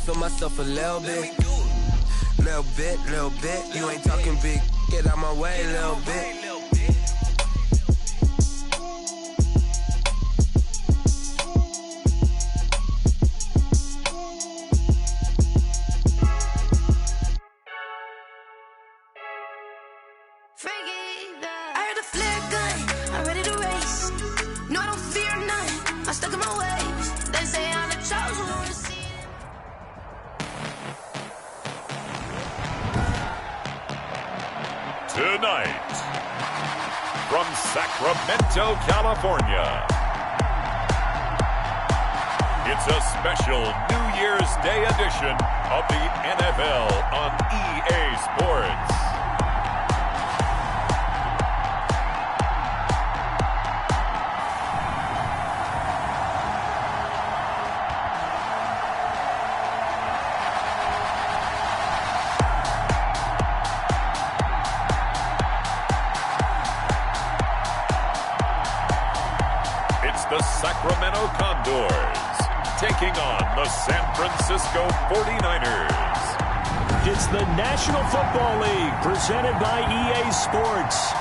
feel myself a little bit. Little bit. You ain't talking big. Get out my way, little bit. Tonight, from Sacramento, California, it's a special New Year's Day edition of the NFL on EA Sports. The Sacramento Condors taking on the San Francisco 49ers. It's the National Football League presented by EA Sports.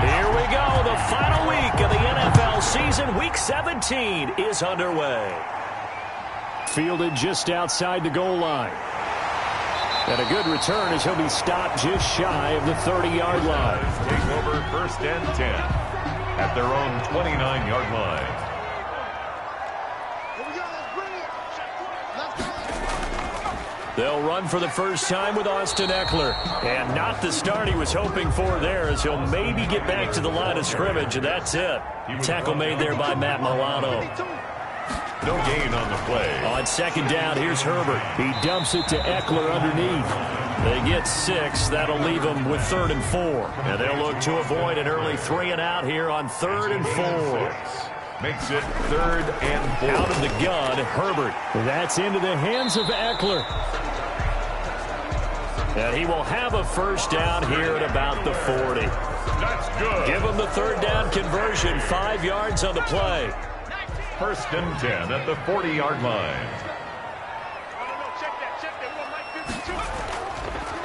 Here we go. The final week of the NFL season. Week 17 is underway. Fielded just outside the goal line. And a good return as he'll be stopped just shy of the 30-yard line. Take over 1st and 10 at their own 29-yard line. They'll run for the first time with Austin Eckler. And not the start he was hoping for there, as he'll maybe get back to the line of scrimmage, and that's it. Tackle made there by Matt Milano. No gain on the play. On second down, here's Herbert. He dumps it to Eckler underneath. They get 6. That'll leave them with 3rd and 4. And they'll look to avoid an early 3 and out here on 3rd and 4. Makes it 3rd and 4. Out of the gun, Herbert. That's into the hands of Eckler. And he will have a first down here at about the 40. That's good. Give him the 3rd down conversion. 5 yards on the play. 1st and 10 at the 40-yard line.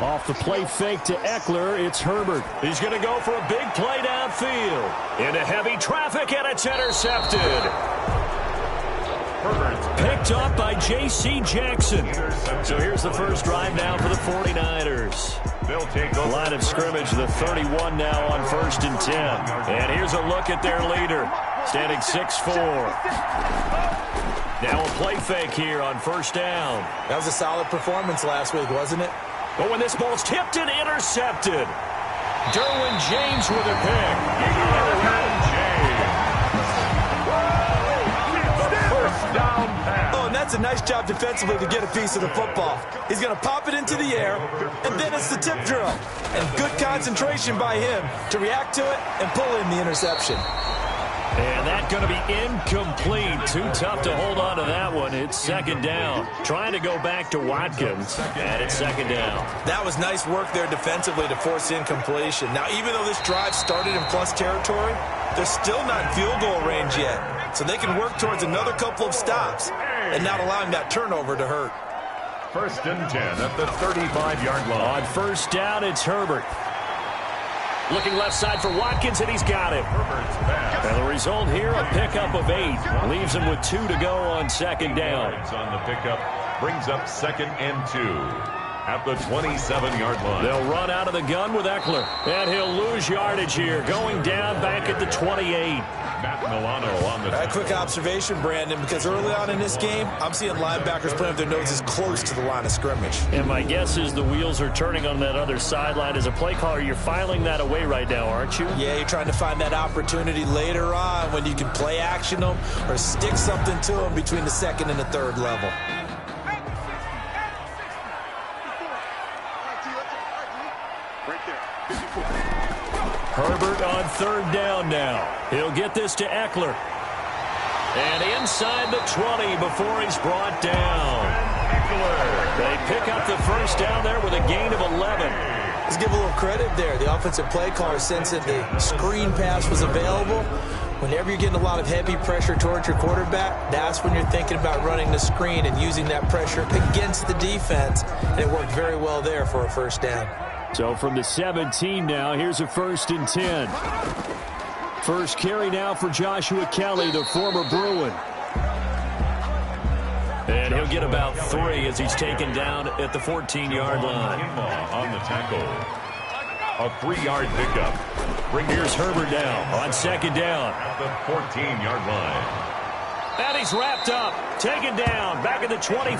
Off the play fake to Eckler, it's Herbert. He's going to go for a big play downfield. Into heavy traffic, and it's intercepted. Herbert picked up by J.C. Jackson. So here's the first drive now for the 49ers. They'll take over. Line of scrimmage, the 31 now on 1st and 10. And here's a look at their leader, standing 6'4". Now a play fake here on 1st down. That was a solid performance last week, wasn't it? But when this ball's tipped and intercepted, Derwin James with a pick. Derwin James. The first down pass. Oh, and that's a nice job defensively to get a piece of the football. He's going to pop it into the air, and then it's the tip drill. And good concentration by him to react to it and pull in the interception. And that's going to be incomplete. Too tough to hold on to that one. It's 2nd down. Trying to go back to Watkins, and it's 2nd down. That was nice work there defensively to force incompletion. Now, even though this drive started in plus territory, they're still not in field goal range yet. So they can work towards another couple of stops and not allowing that turnover to hurt. 1st and 10 at the 35-yard line. On 1st down, it's Herbert. Looking left side for Watkins, and he's got it. And the result here, a pickup of 8. Leaves him with 2 to go on 2nd down. On the pickup, brings up 2nd and 2 at the 27-yard line. They'll run out of the gun with Eckler, and he'll lose yardage here, going down back at the 28. Matt Milano on the... A quick observation, Brandon, because early on in this game, I'm seeing linebackers playing with their noses close to the line of scrimmage. And my guess is the wheels are turning on that other sideline. As a play caller, you're filing that away right now, aren't you? Yeah, you're trying to find that opportunity later on when you can play action them or stick something to them between the 2nd and the 3rd level. Herbert on 3rd down now. He'll get this to Eckler. And inside the 20 before he's brought down. They pick up the first down there with a gain of 11. Let's give a little credit there. The offensive play caller sensed that the screen pass was available. Whenever you're getting a lot of heavy pressure towards your quarterback, that's when you're thinking about running the screen and using that pressure against the defense. And it worked very well there for a first down. So from the 17 now, here's a 1st and 10. First carry now for Joshua Kelly, the former Bruin. And he'll get about 3 as he's taken down at the 14-yard line. On the tackle. A 3-yard pickup. Here's Herbert down on 2nd down. At the 14-yard line. And he's wrapped up, taken down, back at the 25.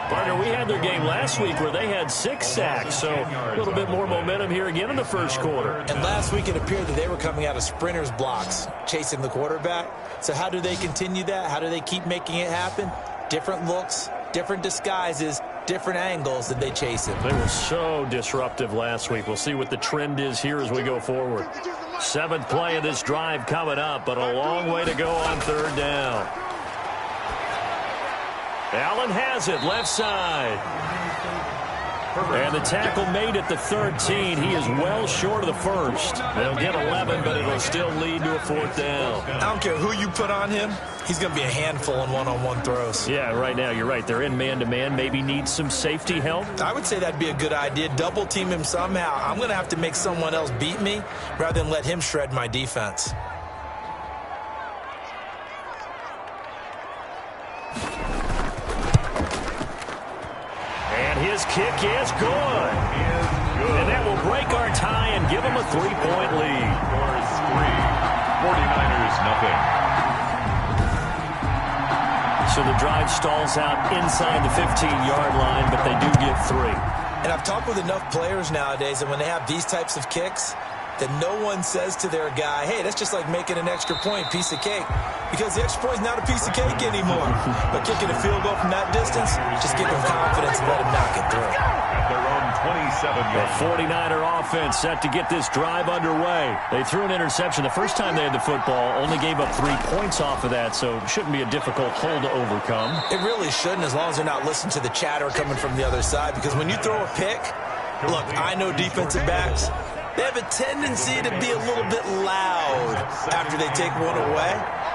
Partner, we had their game last week where they had 6 sacks, so a little bit more momentum here again in the first quarter. And last week it appeared that they were coming out of sprinters blocks, chasing the quarterback. So how do they continue that? How do they keep making it happen? Different looks, different disguises, different angles that they chase him. They were so disruptive last week. We'll see what the trend is here as we go forward. 7th play of this drive coming up, but a long way to go on 3rd down. Allen has it, left side. And the tackle made at the 13. He is well short of the first. They'll get 11, but it'll still lead to a 4th down. I don't care who you put on him. He's going to be a handful in one-on-one throws. Yeah, right now, you're right. They're in man-to-man. Maybe needs some safety help. I would say that'd be a good idea. Double team him somehow. I'm going to have to make someone else beat me rather than let him shred my defense. And his kick is good. And that will break our tie and give him a 3-point lead. Scores 3. 49ers nothing. So the drive stalls out inside the 15-yard line, but they do get 3. And I've talked with enough players nowadays, and when they have these types of kicks, that no one says to their guy, hey, that's just like making an extra point, piece of cake. Because the extra point is not a piece of cake anymore. But kicking a field goal from that distance, just give them confidence and let them knock it through. At their own 27-yard. The 49er offense set to get this drive underway. They threw an interception the first time they had the football, only gave up 3 points off of that, so it shouldn't be a difficult hole to overcome. It really shouldn't, as long as they're not listening to the chatter coming from the other side. Because when you throw a pick, look, I know defensive backs, they have a tendency to be a little bit loud after they take one away.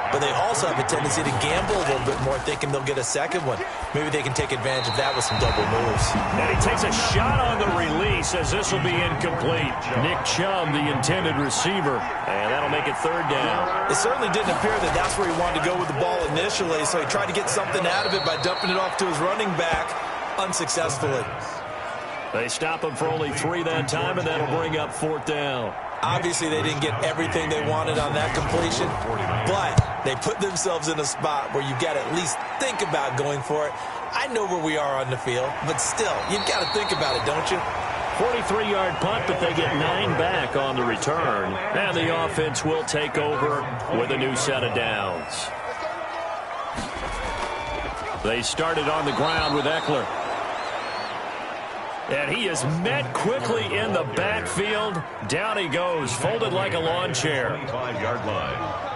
But they also have a tendency to gamble a little bit more, thinking they'll get a second one. Maybe they can take advantage of that with some double moves. And he takes a shot on the release as this will be incomplete. Nick Chubb, the intended receiver. And that'll make it 3rd down. It certainly didn't appear that that's where he wanted to go with the ball initially, so he tried to get something out of it by dumping it off to his running back unsuccessfully. They stop him for only 3 that time, and that'll bring up 4th down. Obviously, they didn't get everything they wanted on that completion, but they put themselves in a spot where you've got to at least think about going for it. I know where we are on the field, but still, you've got to think about it, don't you? 43-yard punt, but they get 9 back on the return. And the offense will take over with a new set of downs. They started on the ground with Eckler. And he is met quickly in the backfield. Down he goes, folded like a lawn chair. 25-yard line.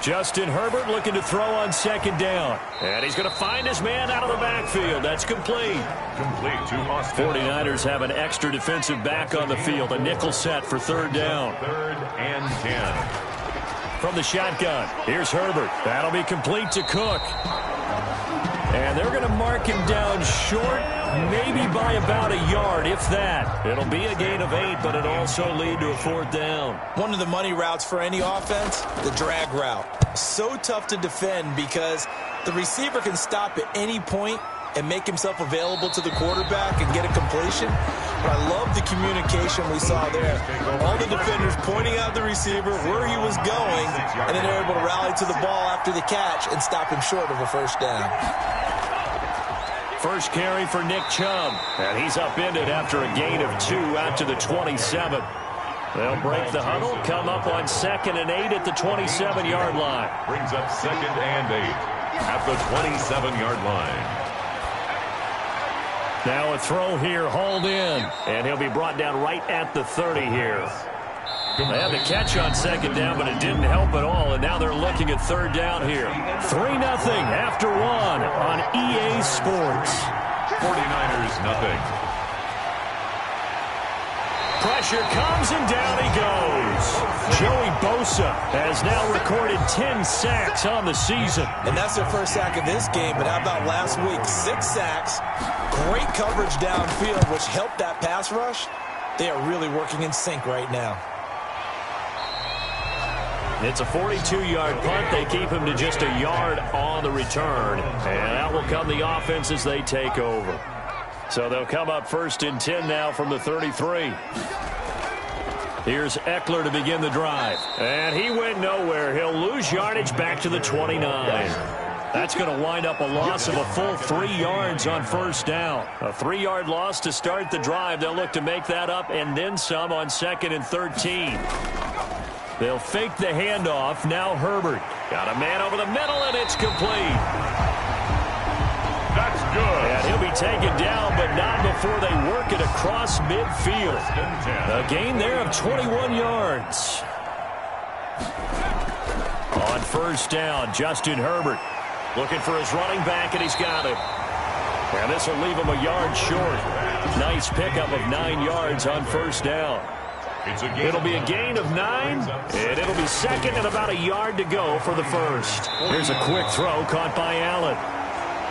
Justin Herbert looking to throw on 2nd down. And he's going to find his man out of the backfield. That's complete. Complete to Austin. 49ers have an extra defensive back on the field. A nickel set for 3rd down. 3rd and 10. From the shotgun, here's Herbert. That'll be complete to Cook. And they're going to mark him down short, maybe by about a yard, if that. It'll be a gain of 8, but it'll also lead to a 4th down. One of the money routes for any offense, the drag route. So tough to defend because the receiver can stop at any point and make himself available to the quarterback and get a completion. But I love the communication we saw there. All the defenders pointing out the receiver, where he was going, and then they're able to rally to the ball after the catch and stop him short of a 1st down. First carry for Nick Chubb, and he's upended after a gain of 2 out to the 27. They'll break the huddle, come up on 2nd and 8 at the 27-yard line. Brings up 2nd and 8 at the 27-yard line. Now a throw here, hauled in, and he'll be brought down right at the 30 here. They had the catch on 2nd down, but it didn't help at all, and now they're looking at 3rd down here. 3-0 after 1 on EA Sports. 49ers nothing. Pressure comes, and down he goes. Joey Bosa has now recorded 10 sacks on the season. And that's their first sack of this game, but how about last week? 6 sacks, great coverage downfield, which helped that pass rush. They are really working in sync right now. It's a 42-yard punt. They keep him to just a yard on the return. And out will come the offense as they take over. So they'll come up 1st and 10 now from the 33. Here's Eckler to begin the drive. And he went nowhere. He'll lose yardage back to the 29. That's going to wind up a loss of a full 3 yards on 1st down. A 3-yard loss to start the drive. They'll look to make that up and then some on 2nd and 13. They'll fake the handoff. Now Herbert. Got a man over the middle, and it's complete. That's good. And he'll be taken down, but not before they work it across midfield. A gain there of 21 yards. On 1st down, Justin Herbert looking for his running back, and he's got him. And this will leave him a yard short. Nice pickup of 9 yards on 1st down. It'll be a gain of 9, and it'll be 2nd and about a yard to go for the 1st. Here's a quick throw caught by Allen.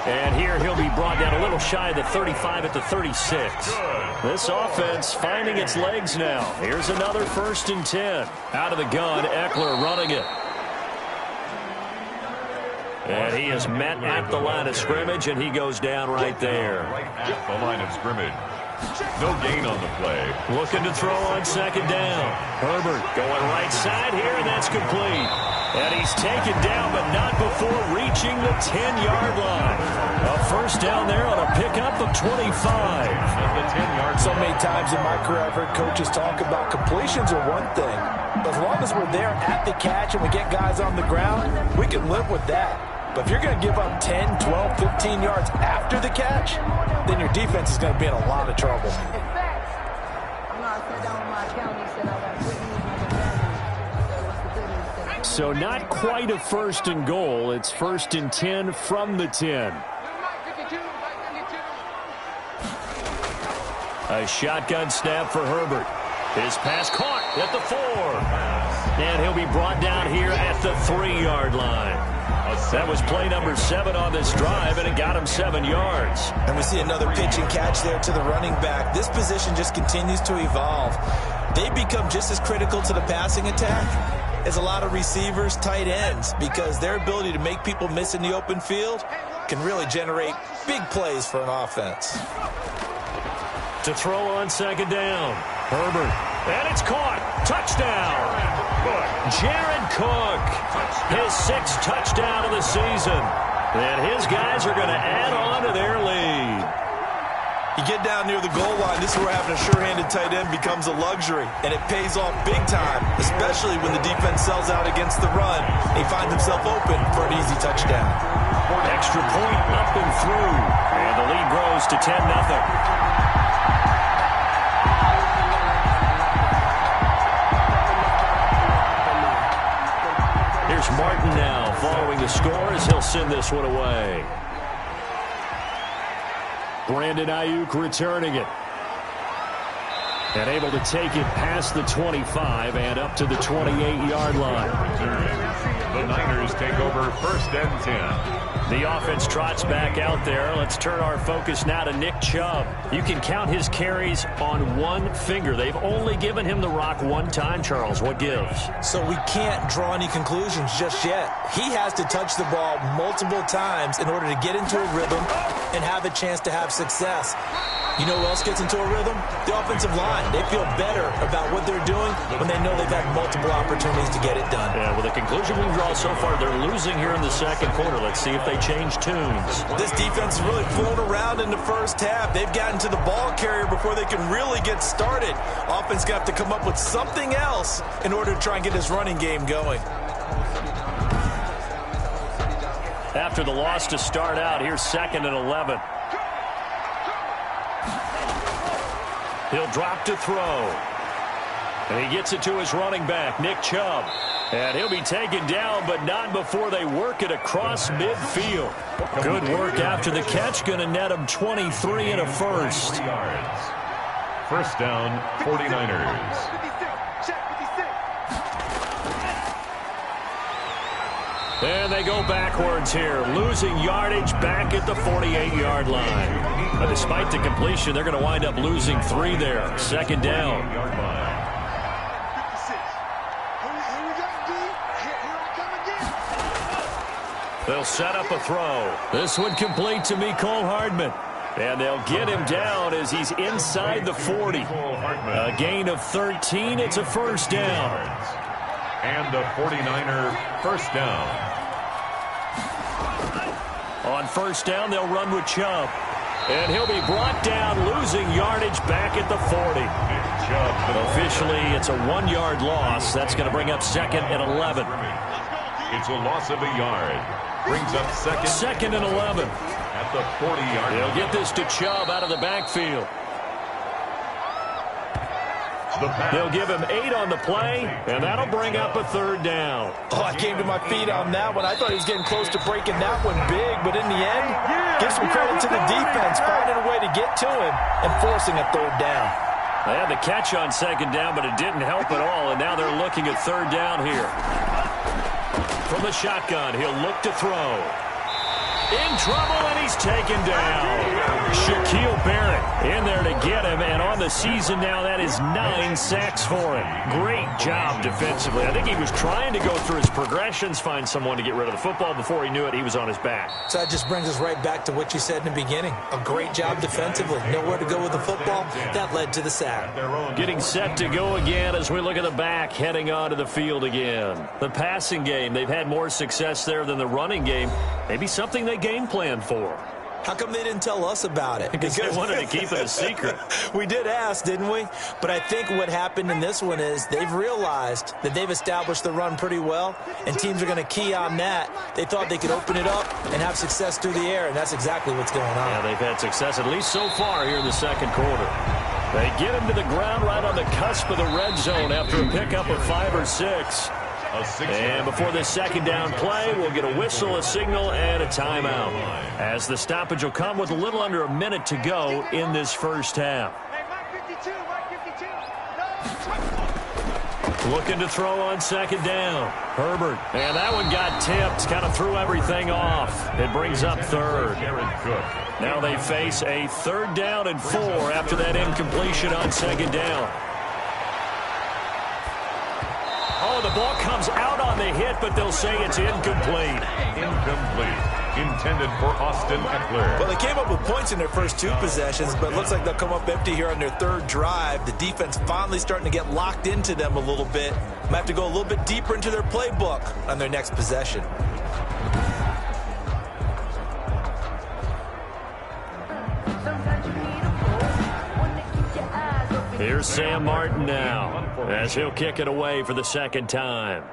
And here he'll be brought down a little shy of the 35 at the 36. This offense finding its legs now. Here's another 1st and 10. Out of the gun, Eckler running it. And he is met at the line of scrimmage, and he goes down right there. Right at the line of scrimmage. No gain on the play. Looking to throw on 2nd down. Herbert going right side here, and that's complete. And he's taken down, but not before reaching the 10-yard line. A 1st down there on a pickup of 25. So many times in my career, I've heard coaches talk about completions are one thing. But as long as we're there at the catch and we get guys on the ground, we can live with that. But if you're going to give up 10, 12, 15 yards after the catch, then your defense is going to be in a lot of trouble. So not quite a 1st and goal. It's 1st and 10 from the 10. A shotgun snap for Herbert. His pass caught at the 4. And he'll be brought down here at the 3-yard line. That was play number 7 on this drive, and it got him 7 yards. And we see another pitch and catch there to the running back. This position just continues to evolve. They become just as critical to the passing attack as a lot of receivers, tight ends, because their ability to make people miss in the open field can really generate big plays for an offense. To throw on 2nd down, Herbert, and it's caught. Touchdown. Jared Cook, his 6th touchdown of the season. And his guys are going to add on to their lead. You get down near the goal line, this is where having a sure-handed tight end becomes a luxury, and it pays off big time, especially when the defense sells out against the run. He finds himself open for an easy touchdown. Extra point up and through, and the lead grows to 10-0. Here's Martin now following the score as he'll send this one away. Brandon Ayuk returning it. And able to take it past the 25 and up to the 28-yard line. The Niners take over 1st and 10. The offense trots back out there. Let's turn our focus now to Nick Chubb. You can count his carries on one finger. They've only given him the rock one time, Charles. What gives? So we can't draw any conclusions just yet. He has to touch the ball multiple times in order to get into a rhythm and have a chance to have success. You know who else gets into a rhythm? The offensive line. They feel better about what they're doing when they know they've had multiple opportunities to get it done. Yeah, well, the conclusion we draw so far, they're losing here in the 2nd quarter. Let's see if they change tunes. This defense has really flown around in the 1st half. They've gotten to the ball carrier before they can really get started. Offense got to come up with something else in order to try and get this running game going. After the loss to start out, here's 2nd and 11. He'll drop to throw. And he gets it to his running back, Nick Chubb. And he'll be taken down, but not before they work it across midfield. Good work after the catch. Going to net him 23 and a first. First down, 49ers. And they go backwards here, losing yardage back at the 48-yard line. But despite the completion, they're going to wind up losing 3 there. Second down. They'll set up a throw. This one complete to Mecole Hardman. And they'll get him down as he's inside the 40. A gain of 13. It's a first down. And a 49er first down. On first down, they'll run with Chubb. And he'll be brought down, losing yardage back at the 40. Officially, it's a 1-yard loss. That's going to bring up second and 11. It's a loss of a yard. Brings up second and 11. At the 40-yard line. They'll get this to Chubb out of the backfield. They'll give him 8 on the play, and that'll bring up a third down. Oh, I came to my feet on that one. I thought he was getting close to breaking that one big, but in the end, give some credit to the defense, finding a way to get to him and forcing a third down. They had the catch on second down, but it didn't help at all, and now they're looking at third down here. From the shotgun, he'll look to throw. In trouble, and he's taken down. Shaquille Barrett in there to get him, and on the season now, that is 9 sacks for him. Great job defensively. I think he was trying to go through his progressions, find someone to get rid of the football. Before he knew it, he was on his back. So that just brings us right back to what you said in the beginning. A great job defensively. Nowhere to go with the football. That led to the sack. Getting set to go again as we look at the back, heading onto the field again. The passing game, they've had more success there than the running game. Maybe something they game plan for. How come they didn't tell us about it? Because they wanted to keep it a secret. We did ask, didn't we? But I think what happened in this one is they've realized that they've established the run pretty well, and teams are going to key on that. They thought they could open it up and have success through the air, and that's exactly what's going on. Yeah, they've had success, at least so far here in the second quarter. They get him to the ground right on the cusp of the red zone after a pickup of 5 or 6. And before this second down play, we'll get a whistle, a signal, and a timeout, as the stoppage will come with a little under a minute to go in this first half. Looking to throw on second down. Herbert. And that one got tipped, kind of threw everything off. It brings up third. Now they face a third down and 4 after that incompletion on second down. Oh, the ball comes out on the hit, but they'll say it's incomplete. Incomplete. Intended for Austin Eckler. Well, they came up with points in their first 2 possessions, but it looks like they'll come up empty here on their third drive. The defense finally starting to get locked into them a little bit. Might have to go a little bit deeper into their playbook on their next possession. Here's Sam Martin now, as he'll kick it away for the second time.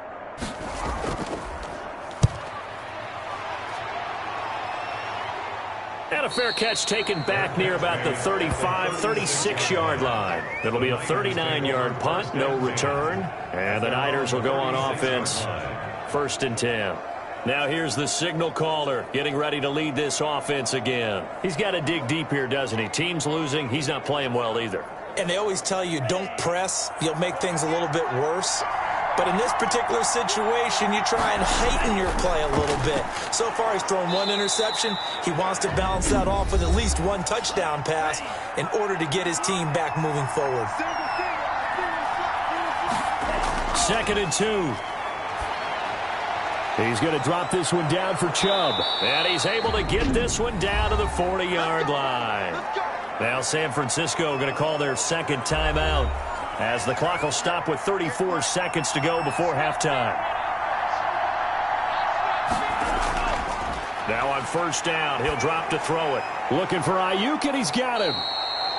And a fair catch taken back near about the 35, 36-yard line. It'll be a 39-yard punt, no return. And the Niners will go on offense, 1st and 10. Now here's the signal caller getting ready to lead this offense again. He's got to dig deep here, doesn't he? Team's losing. He's not playing well either. And they always tell you, don't press. You'll make things a little bit worse. But in this particular situation, you try and heighten your play a little bit. So far, he's thrown 1 interception. He wants to balance that off with at least 1 touchdown pass in order to get his team back moving forward. 2nd and 2. He's going to drop this one down for Chubb. And he's able to get this one down to the 40-yard line. Now San Francisco going to call their second timeout, as the clock will stop with 34 seconds to go before halftime. Now on first down, he'll drop to throw it. Looking for Ayuk, and he's got him.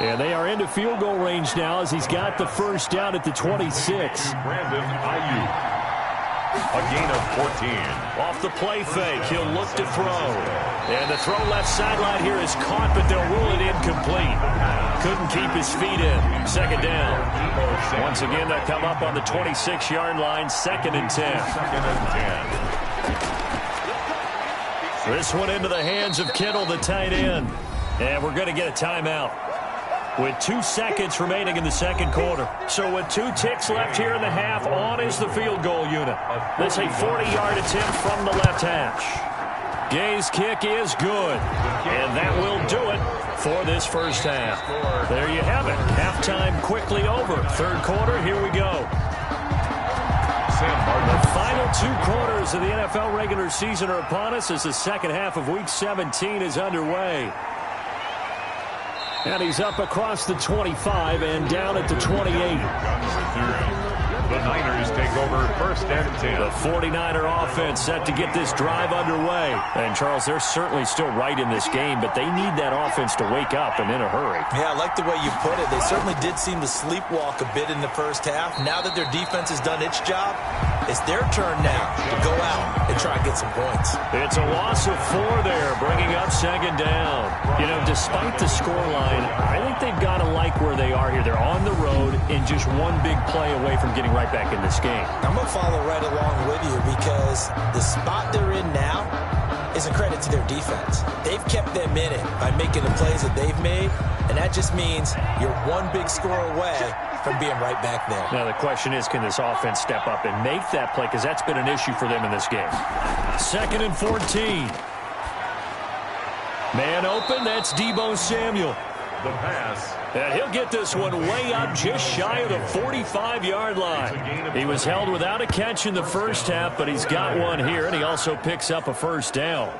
And they are into field goal range now as he's got the first down at the 26. Brandon Ayuk. A gain of 14. Off the play fake, he'll look to throw. And the throw left sideline here is caught, but they'll rule it incomplete. Couldn't keep his feet in. Second down. Once again, they come up on the 26-yard line, 2nd and 10. 2nd and 10. This one into the hands of Kittle, the tight end. And we're going to get a timeout with 2 seconds remaining in the second quarter. So with 2 ticks left here in the half, on is the field goal unit. This a 40-yard attempt from the left hash. Gay's kick is good, and that will do it for this first half. There you have it. Halftime quickly over. Third quarter, here we go. The final 2 quarters of the NFL regular season are upon us as the second half of Week 17 is underway. And he's up across the 25 and down at the 28. The Niners take over 1st and 10. The 49er offense set to get this drive underway. And, Charles, they're certainly still right in this game, but they need that offense to wake up and in a hurry. Yeah, I like the way you put it. They certainly did seem to sleepwalk a bit in the first half. Now that their defense has done its job, it's their turn now to go out and try and get some points. It's a loss of 4 there, bringing up 2nd down. You know, despite the scoreline, I think they've got to like where they are here. They're on the road and just one big play away from getting right back in this game. I'm going to follow right along with you because the spot they're in now is a credit to their defense. They've kept them in it by making the plays that they've made, and that just means you're one big score away from being right back there. Now the question is, can this offense step up and make that play? Because that's been an issue for them in this game. 2nd and 14. Man open, that's Deebo Samuel. The pass. And he'll get this one way up just shy of the 45-yard line. He was held without a catch in the first half, but he's got one here, and he also picks up a first down.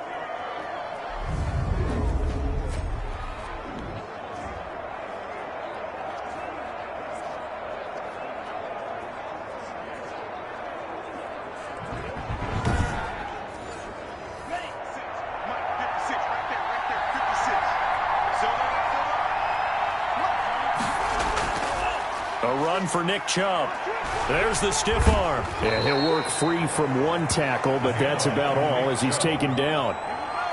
For Nick Chubb. There's the stiff arm. And he'll work free from 1 tackle, but that's about all as he's taken down.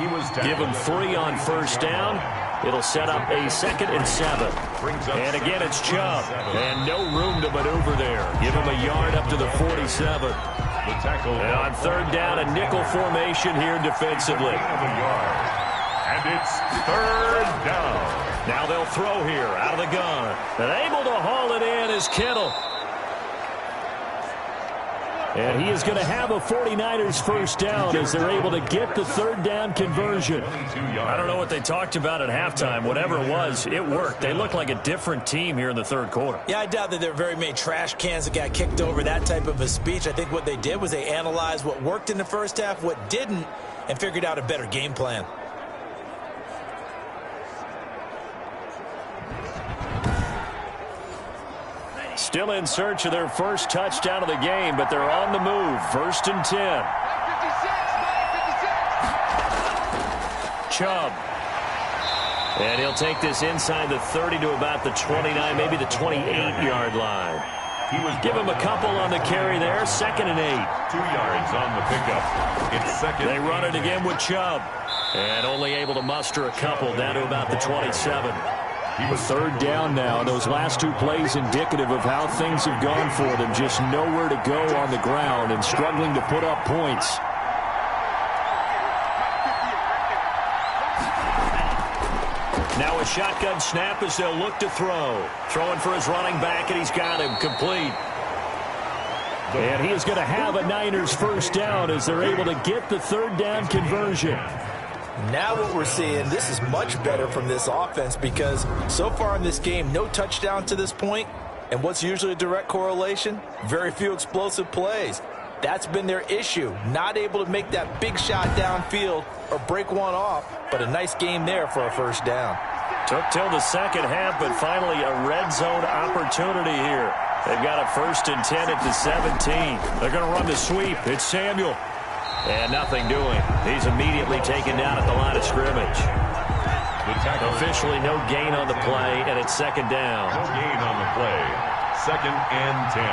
Give him 3 on first down. It'll set up a 2nd and 7. And again, it's Chubb. And no room to maneuver there. Give him a yard up to the 47. And on 3rd down, a nickel formation here defensively. And it's 3rd down. Now they'll throw here out of the gun. And able to haul it in is Kittle. And he is going to have a 49ers first down as they're able to get the 3rd down conversion. I don't know what they talked about at halftime. Whatever it was, it worked. They look like a different team here in the 3rd quarter. Yeah, I doubt that there are very many trash cans that got kicked over, that type of a speech. I think what they did was they analyzed what worked in the first half, what didn't, and figured out a better game plan. Still in search of their first touchdown of the game, but they're on the move. 1st and 10. Chubb. And he'll take this inside the 30 to about the 29, maybe the 28-yard line. Give him a couple on the carry there. 2nd and 8. 2 yards on the pickup. It's 2nd. They run it again with Chubb. And only able to muster a couple down to about the 27. 3rd down now, and those last 2 plays indicative of how things have gone for them. Just nowhere to go on the ground and struggling to put up points. Now a shotgun snap as they'll look to throw. Throwing for his running back, and he's got him complete. And he is going to have a Niners first down as they're able to get the 3rd down conversion. Now what we're seeing, this is much better from this offense because so far in this game, no touchdown to this point. And what's usually a direct correlation? Very few explosive plays. That's been their issue. Not able to make that big shot downfield or break one off, but a nice game there for a first down. Took till the second half, but finally a red zone opportunity here. They've got a 1st and 10 at the 17. They're going to run the sweep. It's Samuel. And nothing doing. He's immediately taken down at the line of scrimmage. Officially no gain on the play, and it's 2nd down. No gain on the play. 2nd and 10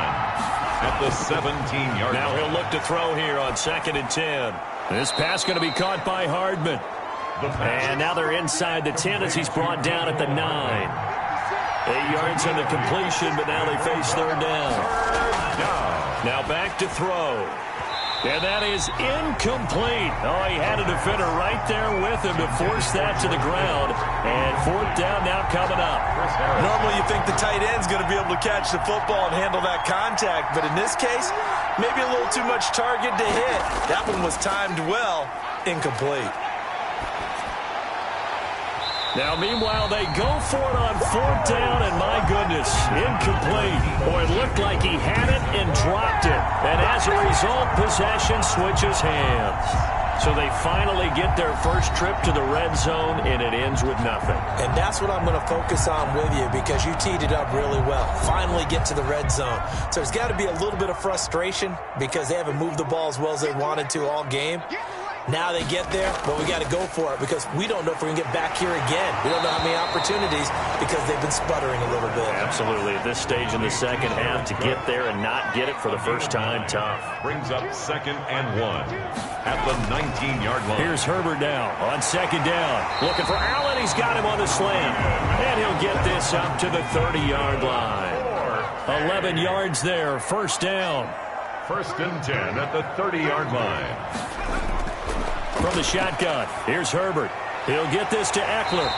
at the 17-yard line. Now he'll look to throw here on 2nd and 10. This pass going to be caught by Hardman. And now they're inside the 10 as he's brought down at the 9. 8 yards on the completion, but now they face third down. Now back to throw. And that is incomplete. Oh, he had a defender right there with him to force that to the ground. And fourth down now coming up. Normally you think the tight end's going to be able to catch the football and handle that contact. But in this case, maybe a little too much target to hit. That one was timed well. Incomplete. Now, meanwhile, they go for it on fourth down, and my goodness, incomplete. Boy, it looked like he had it and dropped it. And as a result, possession switches hands. So they finally get their first trip to the red zone, and it ends with nothing. And that's what I'm going to focus on with you because you teed it up really well. Finally get to the red zone. So there's got to be a little bit of frustration because they haven't moved the ball as well as they wanted to all game. Now they get there, but we got to go for it because we don't know if we're going to get back here again. We don't know how many opportunities because they've been sputtering a little bit. Absolutely. At this stage in the second half, to get there and not get it for the first time, tough. Brings up 2nd and 1 at the 19-yard line. Here's Herbert now on 2nd down. Looking for Allen. He's got him on the slant. And he'll get this up to the 30-yard line. 11 yards there. First down. 1st and 10 at the 30-yard line. From the shotgun, here's Herbert. He'll get this to Eckler.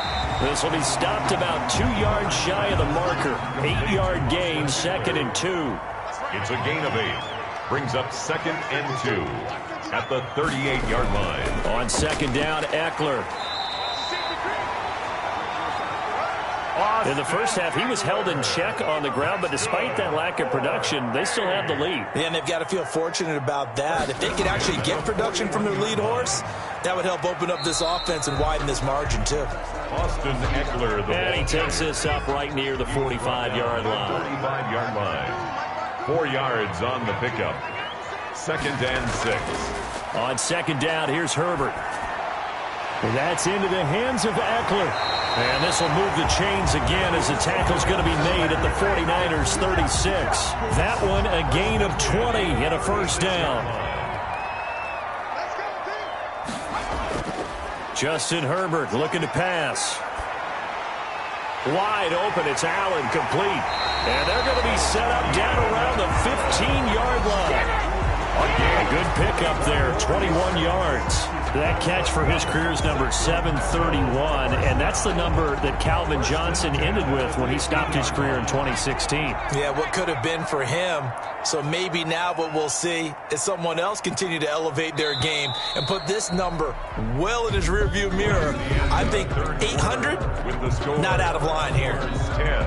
This will be stopped about 2 yards shy of the marker. 8-yard gain, 2nd and 2. It's a gain of 8. Brings up 2nd and 2 at the 38-yard line. On 2nd down, Eckler. In the first half, he was held in check on the ground, but despite that lack of production, they still have the lead. Yeah, and they've got to feel fortunate about that. If they could actually get production from their lead horse, that would help open up this offense and widen this margin, too. Austin Eckler. And he takes this up right near the 45-yard line. 45-yard line. 4 yards on the pickup. 2nd and 6. On 2nd down, here's Herbert. And that's into the hands of Eckler. And this will move the chains again as the tackle's going to be made at the 49ers 36. That one a gain of 20 and a first down. Justin Herbert looking to pass. Wide open, it's Allen, complete. And they're going to be set up down around the 15-yard line. A good pickup there, 21 yards. That catch for his career is number 731, and that's the number that Calvin Johnson ended with when he stopped his career in 2016. Yeah, what could have been for him. So maybe now what we'll see is someone else continue to elevate their game and put this number well in his rearview mirror. I think 800, not out of line here.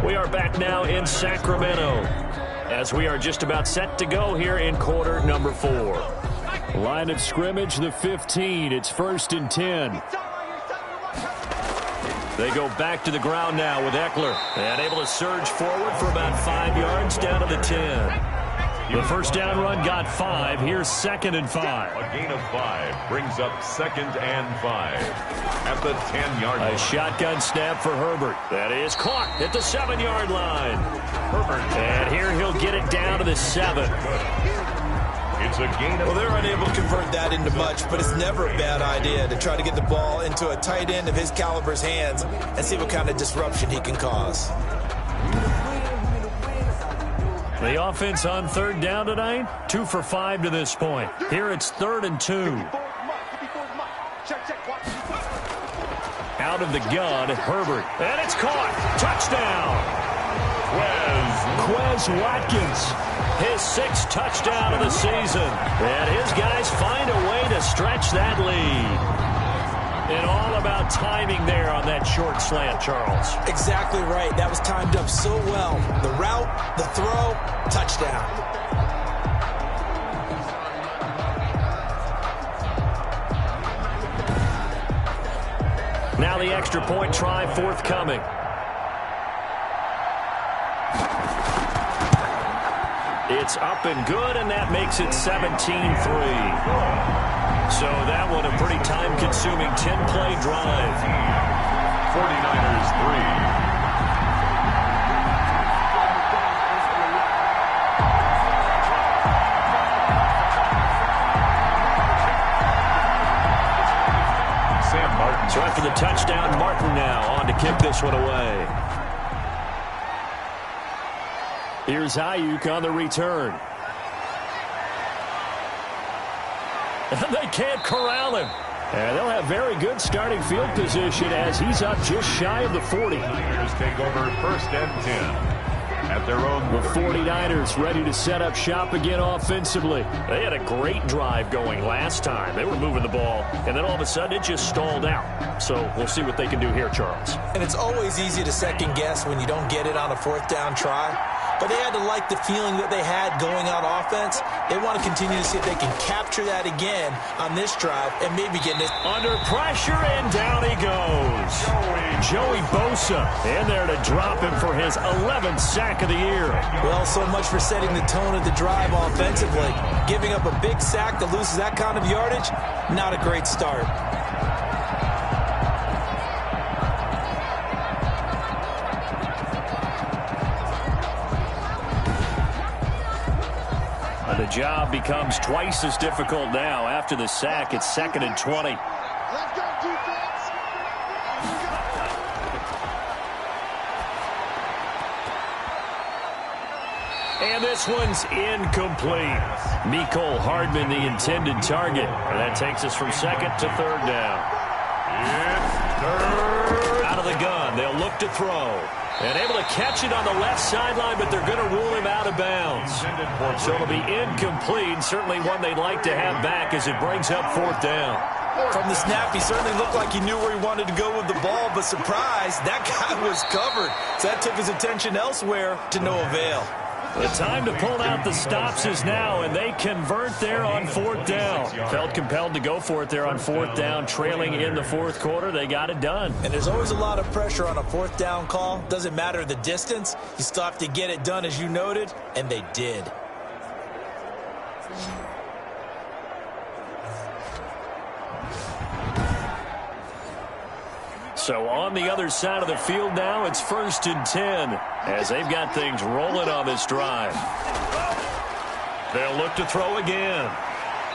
We are back now in Sacramento as we are just about set to go here in quarter number 4. Line of scrimmage, the 15. It's 1st and 10. They go back to the ground now with Eckler. And able to surge forward for about 5 yards down to the 10. The first down run got 5. Here's 2nd and 5. A gain of 5 brings up 2nd and 5 at the 10-yard line. A shotgun snap for Herbert. That is caught at the 7-yard line. Herbert. And here he'll get it down to the 7. It's a gain of... Well, they're unable to convert that into much, but it's never a bad idea to try to get the ball into a tight end of his caliber's hands and see what kind of disruption he can cause. The offense on 3rd down tonight, 2 for 5 to this point. Here it's 3rd and 2. Out of the gun, Herbert. And it's caught. Touchdown. Quez Watkins. His 6th touchdown of the season. And his guys find a way to stretch that lead. And all about timing there on that short slant, Charles. Exactly right. That was timed up so well. The route, the throw, touchdown. Now the extra point try forthcoming. It's up and good, and that makes it 17-3. So that one a pretty time-consuming 10-play drive. 49ers 3. So after the touchdown, Martin now on to kick this one away. Here's Ayuk on the return. And they can't corral him. And they'll have very good starting field position as he's up just shy of the 40. Niners take over 1st and 10. At their own The 49ers ready to set up shop again offensively. They had a great drive going last time. They were moving the ball, and then all of a sudden it just stalled out. So we'll see what they can do here, Charles. And it's always easy to second guess when you don't get it on a 4th down try. But they had to like the feeling that they had going on offense. They want to continue to see if they can capture that again on this drive and maybe get it. Under pressure, and down he goes. Joey Bosa in there to drop him for his 11th sack of the year. Well, so much for setting the tone of the drive offensively. Giving up a big sack that loses that kind of yardage, not a great start. The job becomes twice as difficult now. After the sack, it's 2nd and 20. Let's go, defense. And this one's incomplete. Mecole Hardman, the intended target. And that takes us from 2nd to 3rd down. It's 3rd. Out of the gun, they'll look to throw. And able to catch it on the left sideline, but they're going to rule him out of bounds. So it'll be incomplete. Certainly one they'd like to have back as it brings up 4th down. From the snap, he certainly looked like he knew where he wanted to go with the ball, but surprise, that guy was covered. So that took his attention elsewhere to no avail. The time to pull out the stops is now, and they convert there on 4th down. Felt compelled to go for it there on 4th down, trailing in the 4th quarter. They got it done. And there's always a lot of pressure on a 4th down call. Doesn't matter the distance. You still have to get it done, as you noted, and they did. So on the other side of the field now, it's 1st and 10 as they've got things rolling on this drive. They'll look to throw again.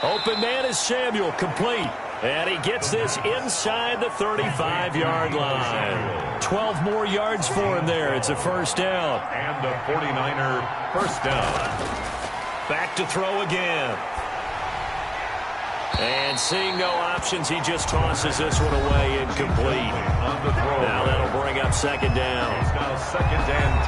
Open man is Samuel, complete. And he gets this inside the 35-yard line. 12 more yards for him there. It's a 1st down. And the 49er 1st down. Back to throw again. And seeing no options, he just tosses this one away, incomplete. On the throw. Now that'll bring up 2nd down. It's now 2nd and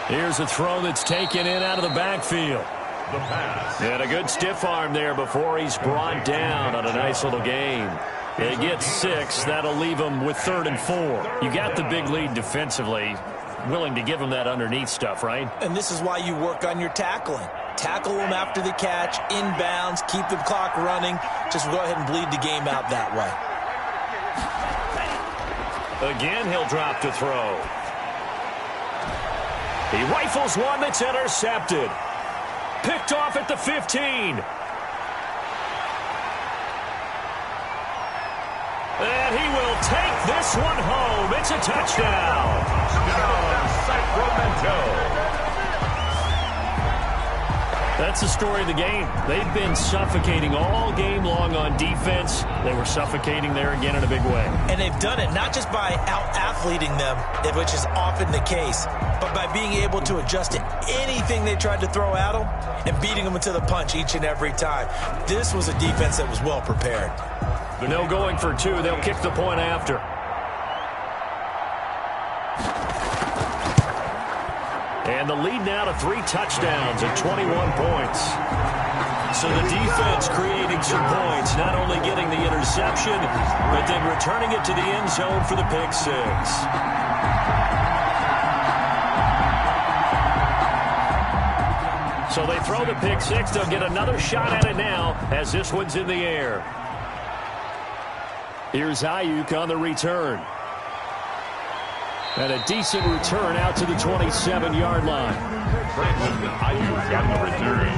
10. Here's a throw that's taken in out of the backfield. The pass. And a good stiff arm there before he's brought down on a nice little gain. They get 6. That'll leave them with 3rd and 4. You got the big lead defensively. Willing to give them that underneath stuff, right? And this is why you work on your tackling. Tackle them after the catch, inbounds, keep the clock running. Just go ahead and bleed the game out that way. Again, he'll drop to throw. He rifles one that's intercepted. Picked off at the 15. And he will take this one home. It's a touchdown. Sacramento. That's the story of the game. They've been suffocating all game long on defense. They were suffocating there again in a big way. And they've done it not just by out-athleting them, which is often the case, but by being able to adjust to anything they tried to throw at them and beating them into the punch each and every time. This was a defense that was well prepared. No going for 2. They'll kick the point after. And the lead now to 3 touchdowns at 21 points. So the defense creating some points, not only getting the interception, but then returning it to the end zone for the pick 6. So they throw the pick 6. They'll get another shot at it now as this one's in the air. Here's Ayuk on the return. And a decent return out to the 27-yard line. Brandon Ayuk on the return.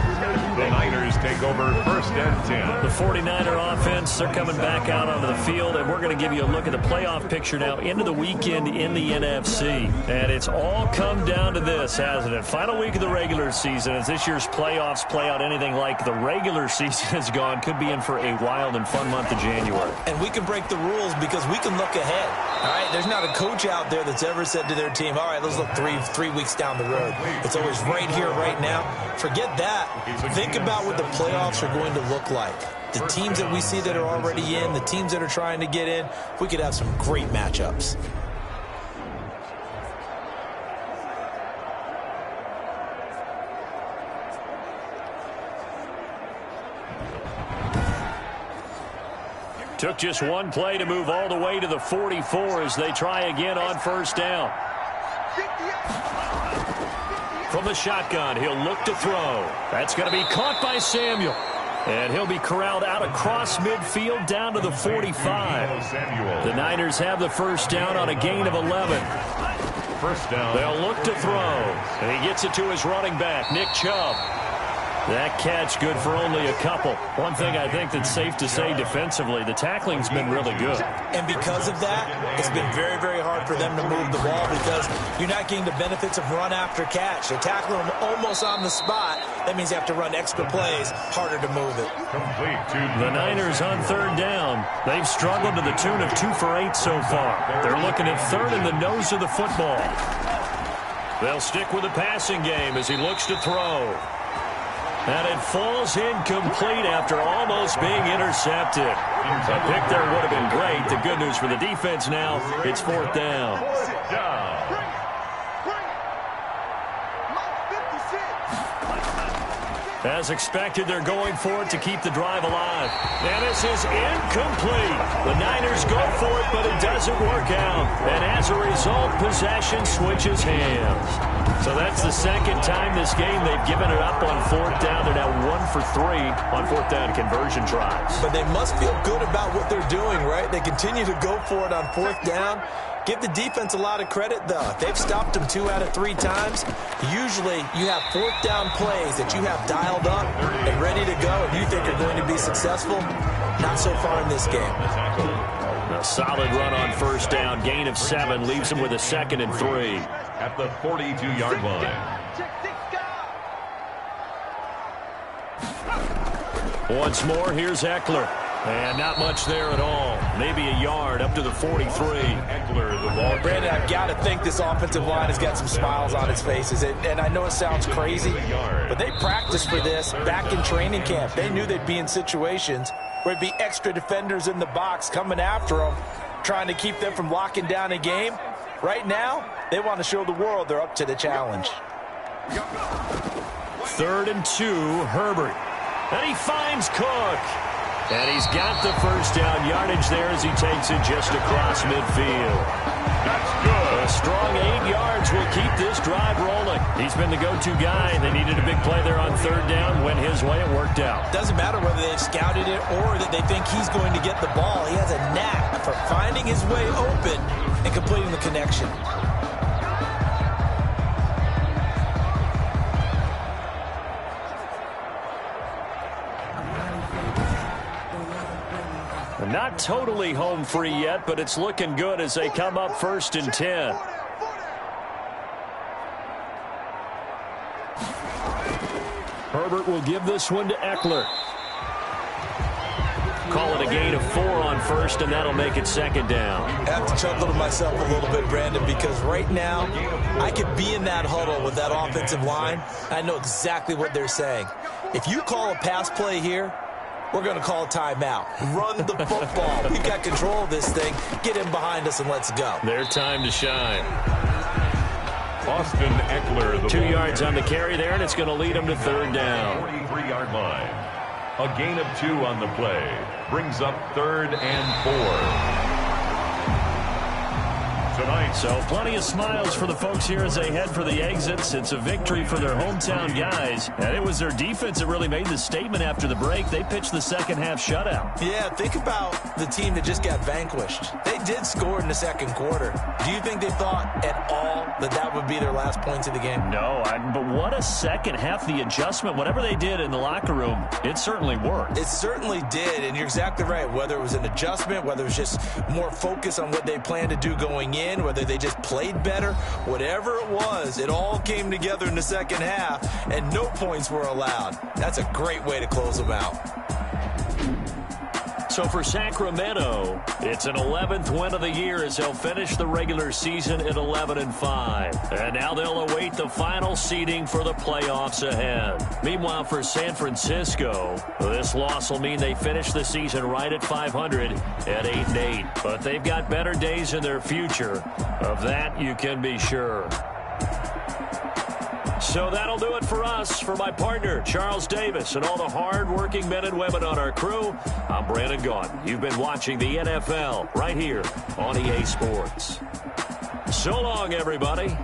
The Niners take over 1st and 10. The 49er offense, they're coming back out onto the field, and we're going to give you a look at the playoff picture now into the weekend in the NFC. And it's all come down to this, hasn't it? Final week of the regular season, as this year's playoffs play out anything like the regular season has gone, could be in for a wild and fun month of January. And we can break the rules because we can look ahead. All right, there's not a coach out there that's ever said to their team, all right, let's look three weeks down the road. It's always right here, right now. Forget that. Think about what the playoffs are going to look like. The teams that we see that are already in, the teams that are trying to get in, we could have some great matchups. Took just one play to move all the way to the 44 as they try again on 1st down. From the shotgun, he'll look to throw. That's going to be caught by Samuel. And he'll be corralled out across midfield down to the 45. The Niners have the 1st down on a gain of 11. 1st down. They'll look to throw. And he gets it to his running back, Nick Chubb. That catch good for only a couple. One thing I think that's safe to say defensively, the tackling's been really good. And because of that, it's been very, very hard for them to move the ball because you're not getting the benefits of run after catch. They're tackling them almost on the spot. That means you have to run extra plays, harder to move it. The Niners on 3rd down. They've struggled to the tune of 2 for 8 so far. They're looking at 3rd in the nose of the football. They'll stick with the passing game as he looks to throw. And it falls incomplete after almost being intercepted. A pick there would have been great. The good news for the defense now, it's 4th down. As expected, they're going for it to keep the drive alive. And this is incomplete. The Niners go for it, but it doesn't work out. And as a result, possession switches hands. So that's the second time this game they've given it up on 4th down. They're now 1 for 3 on 4th down conversion tries. But they must feel good about what they're doing, right? They continue to go for it on 4th down. Give the defense a lot of credit, though. They've stopped them 2 out of 3 times. Usually, you have 4th down plays that you have dialed up and ready to go, and you think are going to be successful. Not so far in this game. A solid run on 1st down. Gain of 7 leaves them with a 2nd and 3. At the 42-yard line. Once more, here's Eckler. And not much there at all. Maybe a yard up to the 43. Eckler, the ball. Brandon, I've got to think this offensive line has got some smiles on its faces. And I know it sounds crazy, but they practiced for this back in training camp. They knew they'd be in situations where it'd be extra defenders in the box coming after them, trying to keep them from locking down a game. Right now, they want to show the world they're up to the challenge. 3rd and 2, Herbert. And he finds Cook. And he's got the 1st down yardage there as he takes it just across midfield. That's good. A strong 8 yards will keep this drive rolling. He's been the go-to guy. They needed a big play there on 3rd down. Went his way. It worked out. Doesn't matter whether they've scouted it or that they think he's going to get the ball. He has a knack for finding his way open and completing the connection. Not totally home free yet, but it's looking good as they come up 1st and 10. Herbert will give this one to Eckler. Call it a gain of 4 on 1st, and that'll make it 2nd down. I have to chuckle to myself a little bit, Brandon, because right now I could be in that huddle with that offensive line. I know exactly what they're saying. If you call a pass play here, we're going to call a timeout. Run the football. We've got control of this thing. Get in behind us and let's go. Their time to shine. Austin Eckler. 2 yards on the carry there, and it's going to lead them to 3rd down. 43-yard line. A gain of 2 on the play. Brings up 3rd and 4. tonight. So plenty of smiles for the folks here as they head for the exits. It's a victory for their hometown guys. And it was their defense that really made the statement after the break. They pitched the second half shutout. Yeah, think about the team that just got vanquished. They did score in the second quarter. Do you think they thought at all that would be their last points of the game? No, but what a second half. The adjustment, whatever they did in the locker room, it certainly worked. It certainly did, and you're exactly right. Whether it was an adjustment, whether it was just more focus on what they planned to do going in, whether they just played better, whatever it was, it all came together in the second half, and no points were allowed. That's a great way to close them out. So for Sacramento, it's an 11th win of the year as they'll finish the regular season at 11-5. And now they'll await the final seeding for the playoffs ahead. Meanwhile, for San Francisco, this loss will mean they finish the season right at 500 at 8-8. But they've got better days in their future. Of that, you can be sure. So that'll do it for us. For my partner, Charles Davis, and all the hard-working men and women on our crew, I'm Brandon Gaudin. You've been watching the NFL right here on EA Sports. So long, everybody.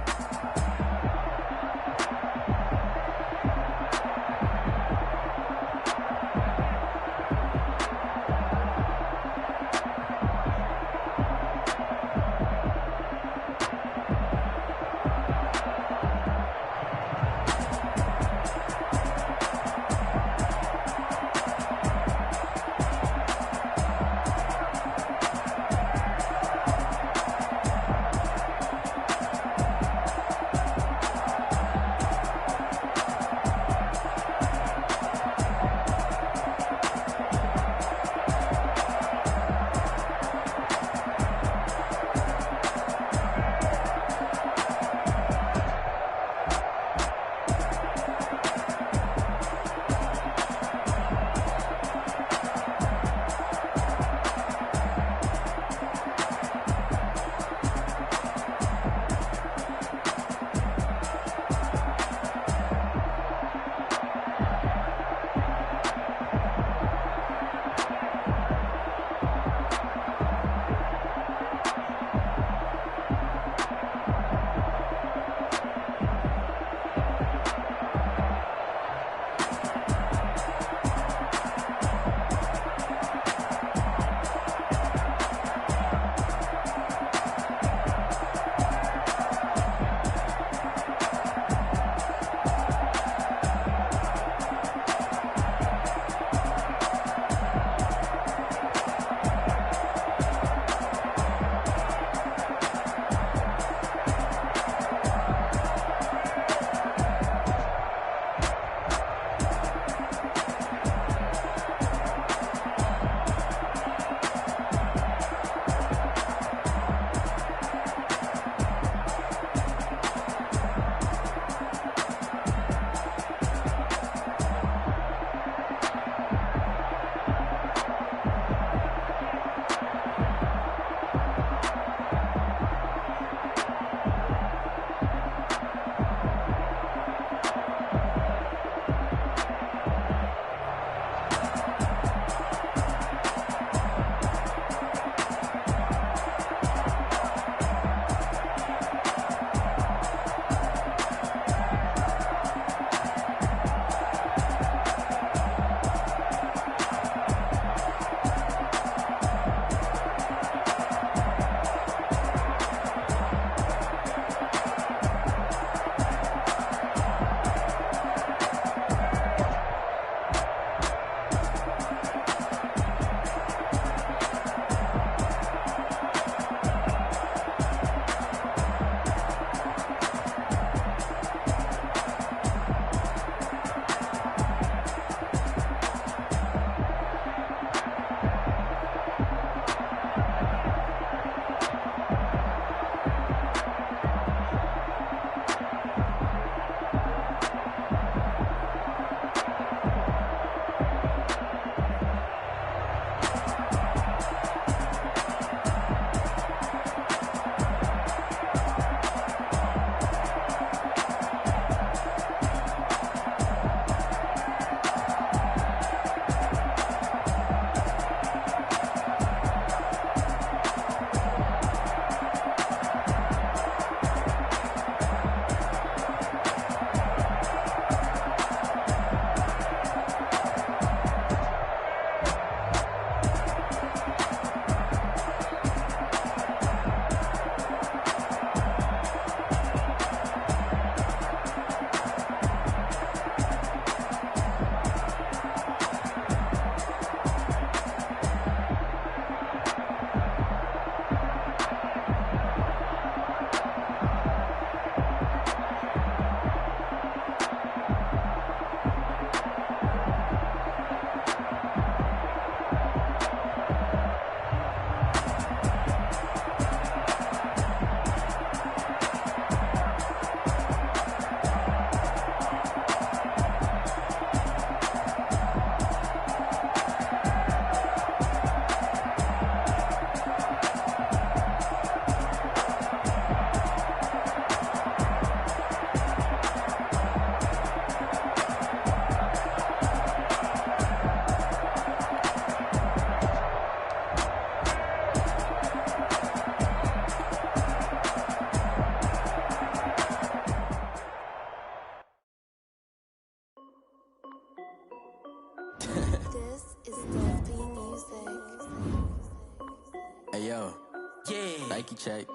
Nike check.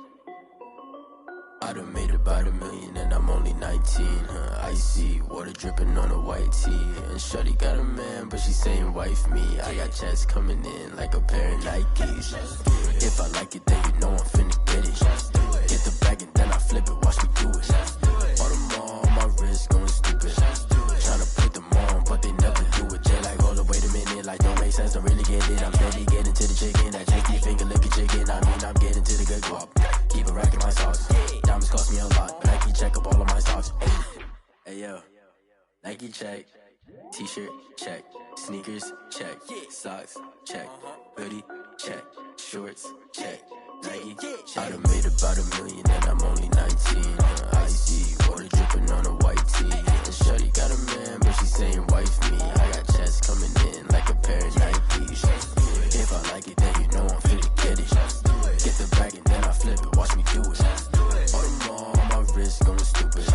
I done made about $1 million and I'm only 19. Icy water dripping on a white tee. And shorty got a man, but she saying wife me. I got checks coming in like a pair of Nikes. If I like it, then you know I'm finna get it. Get the bag and then I flip it, watch me do it. All them on my wrist going stupid. Tryna put them on, but they never do it. They like, hold up, wait a minute, like don't make sense, don't really get it. I'm steady getting to the chicken, that tasty finger licking chicken. I mean, I'm getting to the good guap. Keep a rack in my socks. Diamonds cost me a lot. Nike check up all of my socks. Hey yo, Nike check. T-shirt check. Sneakers check. Socks check. Hoodie check. Shorts check. Nike check. I done made about $1 million and I'm only 19. Icy water dripping on a white tee. And shorty got a man, but she saying wife me. I got checks coming in like a pair of Nikes. If I like it, then you know I'm finna get it. Get the bag and then I flip it, watch me do it. All them on my wrist going stupid.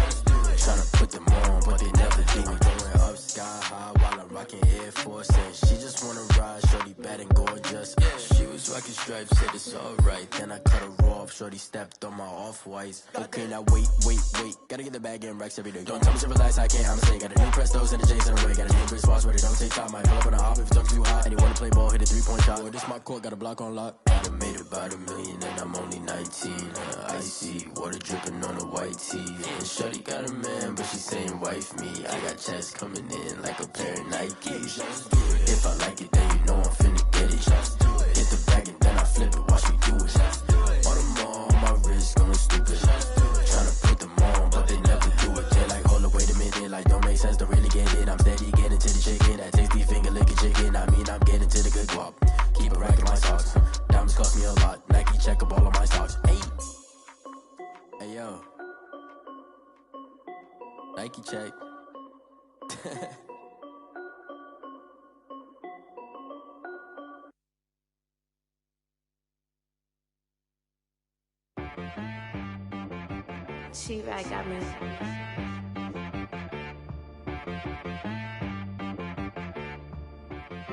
Tryna put them on, but they never do it. Going up sky high while I'm rocking Air Force. And she just wanna ride, shorty bad and gorgeous. She was rocking stripes, said it's alright. Then I cut her off, shorty stepped on my off-whites. Okay, now wait. Gotta get the bag and racks every day. Don't tell me to relax, I can't, I'ma say. Got a new Prestos and a J's in the way. Got a new wristwatch, but it don't take time. Might pull up on a hop if it talks too hot. And you wanna play ball, hit a 3-point shot. Well, this my court, got a block on lock. I done made about $1 million and I'm only 19. Icy water dripping on a white tee. And shorty got a man, but she saying wife me. I got checks coming in like a pair of Nikes. If I like it, then you know I'm finna get it. Hit the bag and then I flip it, watch me do it. All them on my wrist going stupid. Tryna put them on, but they never do it. They like, hold up, wait a minute, like don't make sense, don't really get it. I'm steady getting to the chicken, that tasty finger licking chicken. I mean, I'm getting to the good guap. Keep a rack in my socks. Diamonds cost me a lot. Nike check up all of my stocks. Hey yo, Nike check. She-Rag got me.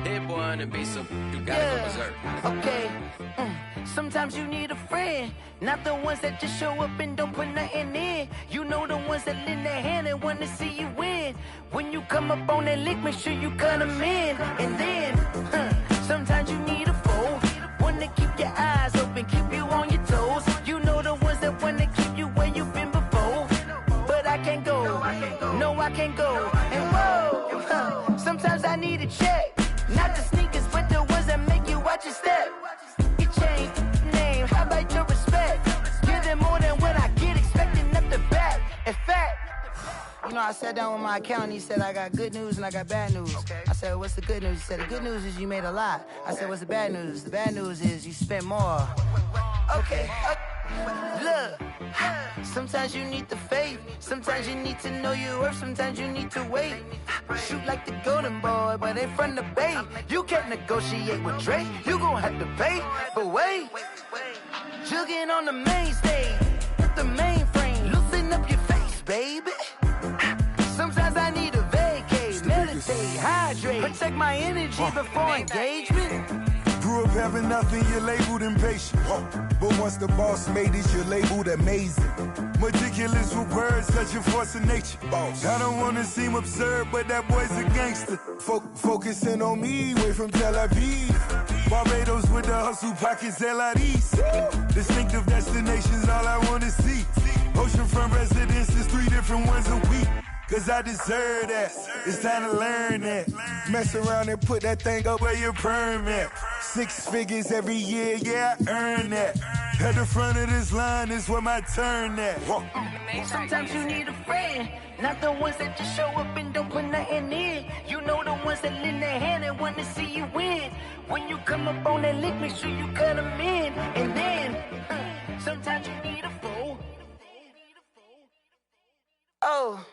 Hit boy on the beat, so you gotta go berserk. Okay. Sometimes you need a friend, not the ones that just show up and don't put nothing in. You know the ones that lend their hand and want to see you win. When you come up on that lick, make sure you cut them in. And then, sometimes you need a foe, one to keep your eyes open, keep you on your toes. You know the ones that want to keep you where you've been before. But I can't go, no I can't go. And whoa, sometimes I need a check. Not the sneakers, but the ones that make you watch your step. You change name, how about your respect? Give them more than what I get, expecting up the back. In fact, you know, I sat down with my accountant, he said I got good news and I got bad news. I said, what's the good news? He said, the good news is you made a lot. I said, what's the bad news? The bad news is you spent more. Okay. Look, sometimes you need the faith, sometimes you need to know your worth, sometimes you need to wait. Shoot like the golden boy, but in front of the bay. You can't negotiate with Drake, you gon' have to pay. But wait, jugging on the main stage, with the mainframe, loosen up your face, baby. Sometimes I need a vacate, meditate, hydrate, protect my energy before engagement. Grew up having nothing, you're labeled impatient. But once the boss made it, you're labeled amazing. Meticulous with words, such a force of nature. I don't wanna seem absurd, but that boy's a gangster. Focusing on me, way from Tel Aviv. Barbados with the hustle pockets, LIDs. Distinctive destinations, all I wanna see. Oceanfront residences, 3 different ones a week. Cause I deserve that, it's time to learn that. Mess around and put that thing up where your perm at. 6 figures every year, yeah, I earn that. At the front of this line is where my turn at. Sometimes you need a friend, not the ones that just show up and don't put nothing in. You know the ones that lend their hand and want to see you win. When you come up on that lick, make sure you cut them in. And then, sometimes you need a fool. Oh.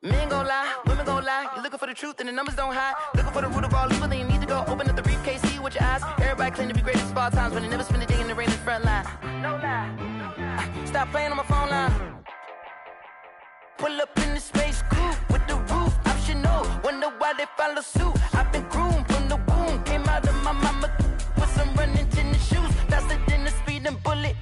Men gon' lie, women gon' lie. You're looking for the truth and the numbers don't hide. Looking for the root of all evil, then you need to go open up the briefcase, see with your eyes. Everybody claim to be great at all times, but they never spend a day in the rain in the front line. No lie. Stop playing on my phone line. Pull up in the space coupe with the roof optional. Wonder why they follow suit. I've been groomed from the womb. Came out of my mama with some running tennis shoes. Faster than a speeding bullet.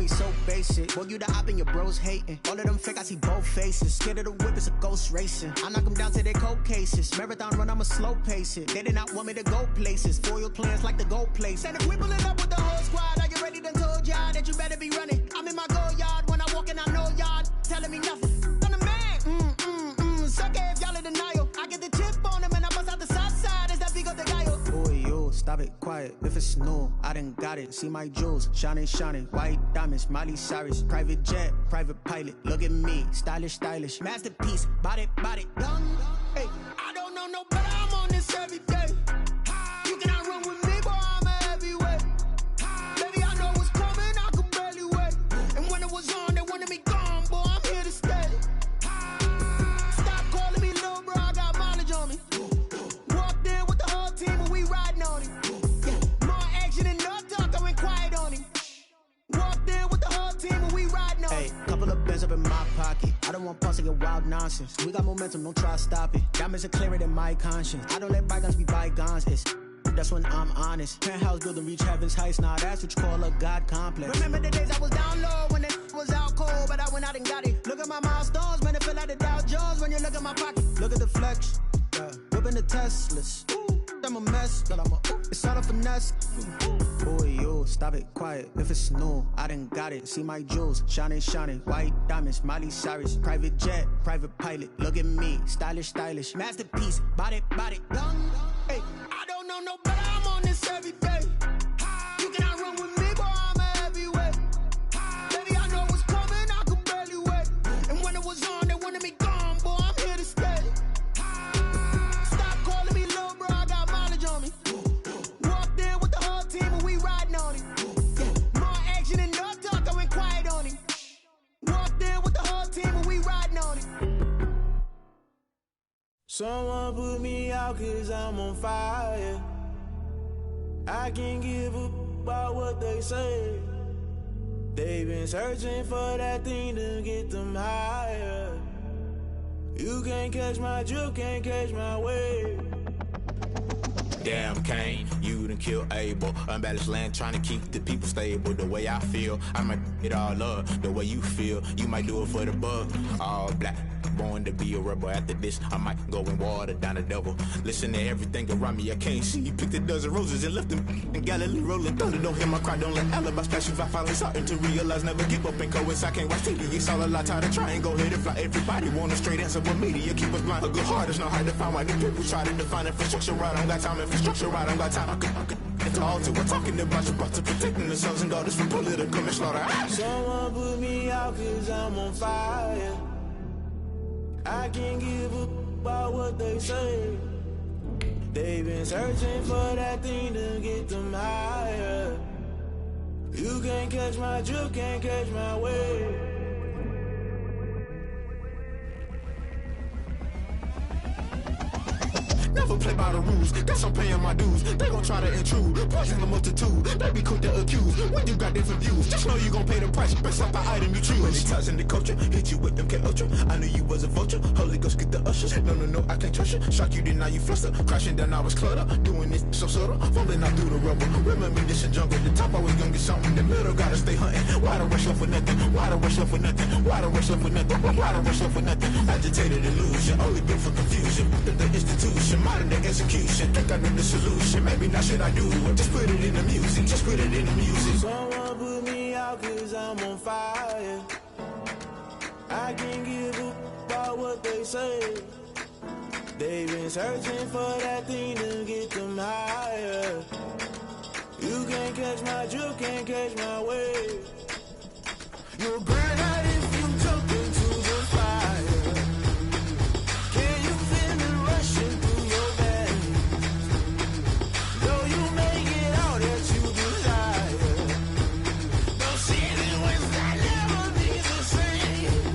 be so basic. Boy, you the op and your bros hating. All of them fake, I see both faces. Scared of the whip, it's a ghost racing. I knock them down to their cold cases. Marathon run, I'ma slow pace it. They did not want me to go places. Foil plans like the gold place. And if we pulling up with the whole squad, are you ready to told y'all that you better be running? I'm in my go yard. When I walk in, I know y'all telling me nothing. I'm the man. Suck it if y'all in denial. I get the chip on them and I bust out the south side. Is that big of the guy? Boy, yo, stop it, quiet. If it's new, I done got it. See my jewels, shining, shining. White diamonds, Miley Cyrus. Private jet, private pilot. Look at me, stylish, stylish. Masterpiece, body, young. Hey, I don't know no better. I'm on this every day. You cannot run with me, boy. I'm a heavyweight. Baby, I know what's coming. I could barely wait. And when it was on, they wanted me gone, boy. I'm here to stay. Stop calling me little bro. I got mileage on me. Walked in with the whole team and we riding on him. Yeah, more action and no talk. I went quiet on him. Walked in with the whole team and we riding on him. Hey, couple of bands up in my pocket. I don't want pulse to get wild nonsense. We got momentum, don't try to stop it. Diamonds are clearer than my conscience. I don't let bygones be bygones. That's when I'm honest. Penthouse building, reach heaven's heights. Now that's what you call a God complex. Remember the days I was down low when it was out cold, but I went out and got it. Look at my milestones, man, it feel like the Dow Jones when you look at my pocket. Look at the flex, yeah. Whipping the Teslas. Ooh, I'm a mess, but it's all a finesse. Boy, yo, stop it, quiet. If it's new, I done got it. See my jewels, shining, shining. White diamonds, Miley Cyrus. Private jet, private pilot. Look at me, stylish, stylish. Masterpiece, body, young. Hey, I don't know no better. I'm on this every day. You cannot run with me, boy. I'm a heavyweight. Baby, I know what's coming. I could barely wait. And when it was on, they wanted me gone, boy. I'm here to stay. Stop calling me little bro. I got mileage on me. Walked in with the whole team and we riding on him. Yeah, more action and no talk. I went quiet on him. Walked in with the whole team and we riding on him. Someone put me out 'cause I'm on fire. I can't give up about what they say. They've been searching for that thing to get them higher. You can't catch my drift, can't catch my wave. Damn, Kane, you done killed Abel. Unbalanced land, trying to keep the people stable. The way I feel, I might it all up. The way you feel, you might do it for the bug. All black, born to be a rebel. After this, I might go and water down the devil. Listen to everything around me, I can't see. Picked a dozen roses and left them in Galilee rolling thunder. Don't hear my cry, don't let alibis pass you. I finally starting to realize, never give up and coincide. I can't watch TV, it's all a lot. Tired of trying, go ahead and fly. Everybody want a straight answer, but media keep us blind. A good heart is not hard to find. Why the people try to define infrastructure right? I don't got time. Infrastructure right, I don't got time. I could it's all to. We're talking about your to protecting the sons and daughters from political and slaughter. Someone put me out 'cause I'm on fire. I can't give up about what they say. They've been searching for that thing to get them higher. You can't catch my drift, can't catch my wave. Never play by the rules, guess I'm paying my dues. They gon' try to intrude, poison the multitude. They be quick to accuse, when you got different views. Just know you gon' pay the price, based off the item you choose. When it ties in the culture, hit you with MK Ultra. I knew you was a vulture, Holy Ghost get the ushers. No, I can't trust you. Shock you, then now you fluster. Crashing down, I was clutter. Doing this so subtle, falling out through the rubble. Remember this a jungle, the top always gonna get something. The middle gotta stay hunting. Why the rush left with nothing? Why the rush left with nothing? Why the rush left with nothing? Why the rush left with nothing? Agitated illusion, only built for confusion. The institution, modern day execution. Think I know the solution. Maybe not should I do it? Just put it in the music. Just put it in the music. Someone put me out 'cause I'm on fire. I can't give up about what they say. They've been searching for that thing to get them higher. You can't catch my drift, can't catch my wave. You'll burn out if you jump into the fire. Can you feel it rushing through your veins? Though you make it all that you desire. Don't see the ways that never be the same.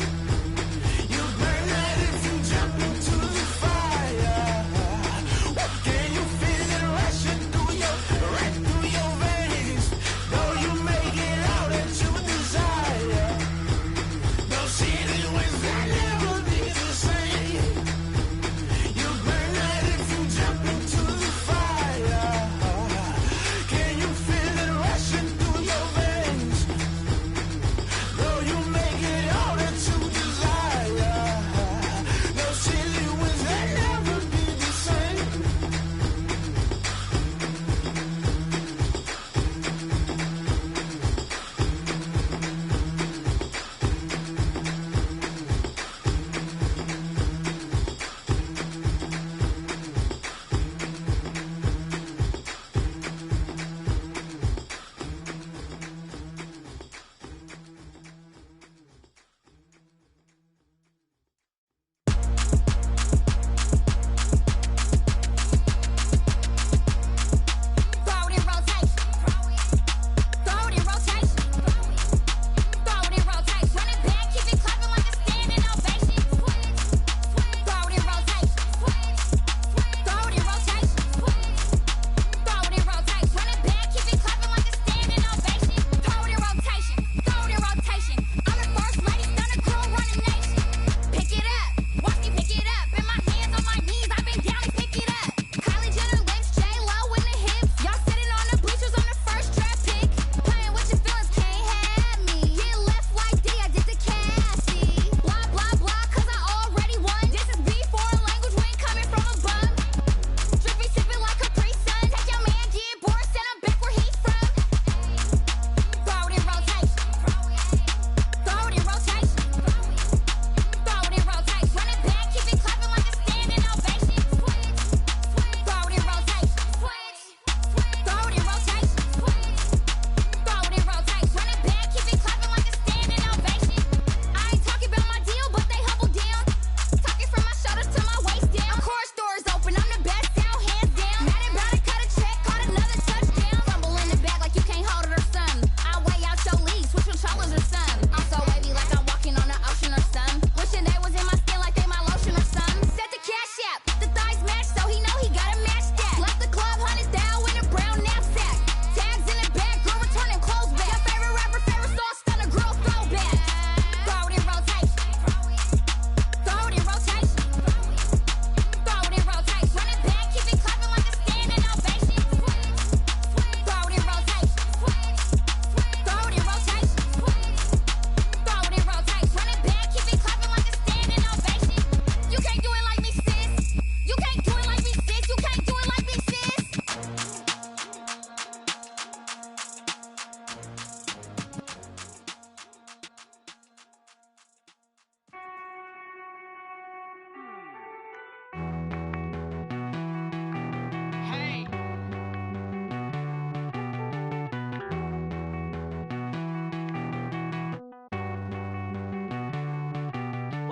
You burn out if you jump into the fire. Can you feel it rushing through your veins? Though you make it all that you desire.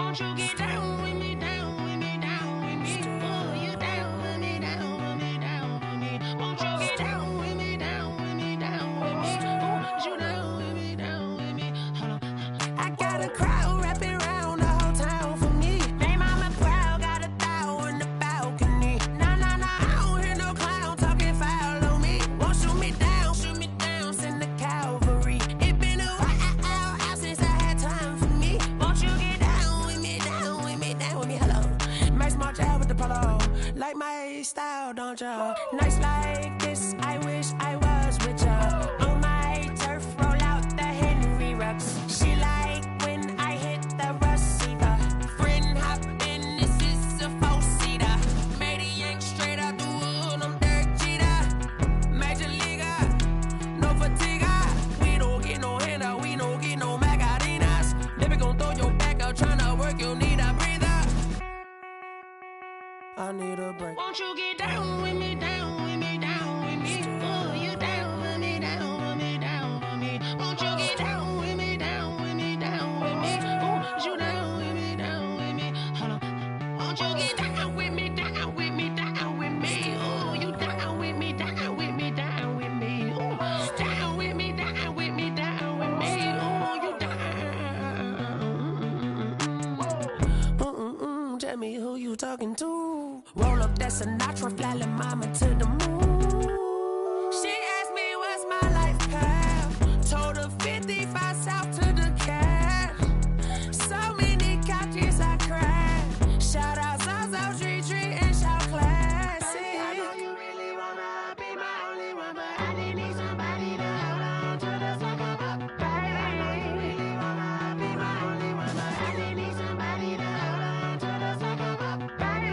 Won't you get down with me, down with me, down with me? Oh, you down with me, down with me, down with me. Won't you get down with me, down with me, down with me? Oh, you down with me, down with me? Hold on. I got a crowd wrapping around the whole town for me. They mama proud, got a thou in the balcony. Nah, nah, nah, I don't hear no clown talking foul on me. Won't shoot me down, send the cavalry. It been a while since I had time for me. Won't you get down with me, down with me, down with me? Hello. Max March out with the polo. Like my style, don't ya? Nights like this, I wish I was with ya. On my turf, roll out the Henry Rux. She like when I hit the receiver. Friend hop in, this is a four-seater. Made a yank straight out the wood, I'm Derek Jeter. Major leaguer, no fatigue. We don't get no handout, we don't get no Macarinas. Never gon' throw your back out, tryna work, you need a breather. I need a break. Won't you get down with me, down with me, down with me? Oh, you down with me, down with me, down with me? Won't you get down with me, down with me, down with me? Oh, you down with me, down with me? Hold on. Won't you get down with me, down with me, down with me? Oh, you down with me, down with me, down with me? Oh, down with me, down with me, down with me? Oh, you down. Tell me who you talking to. Roll up that Sinatra, fly la mama to the moon. She asked me what's my life path. Told her 55 south to the cat. So many couches I cried. Shout out Zazo, Tree, and shout classy. I know you really wanna be my only one, but I didn't need somebody to hold on to the sucker up, baby. I know you really wanna be my only one, but I didn't need somebody to hold on to the sucker up, baby.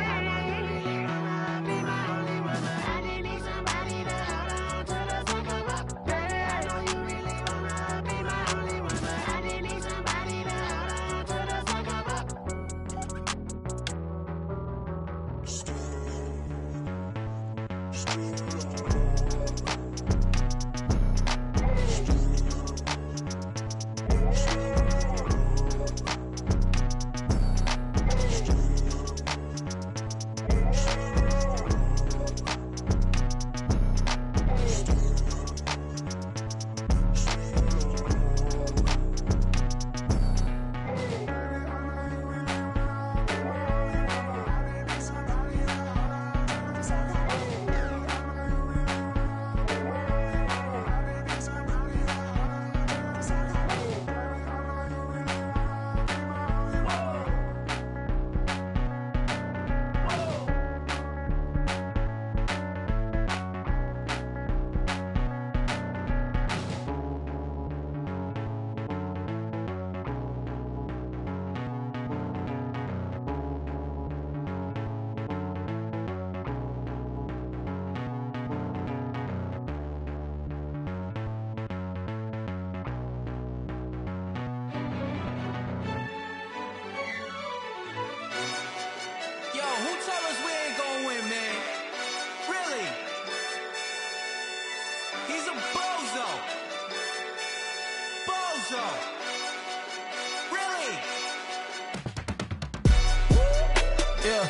Yeah,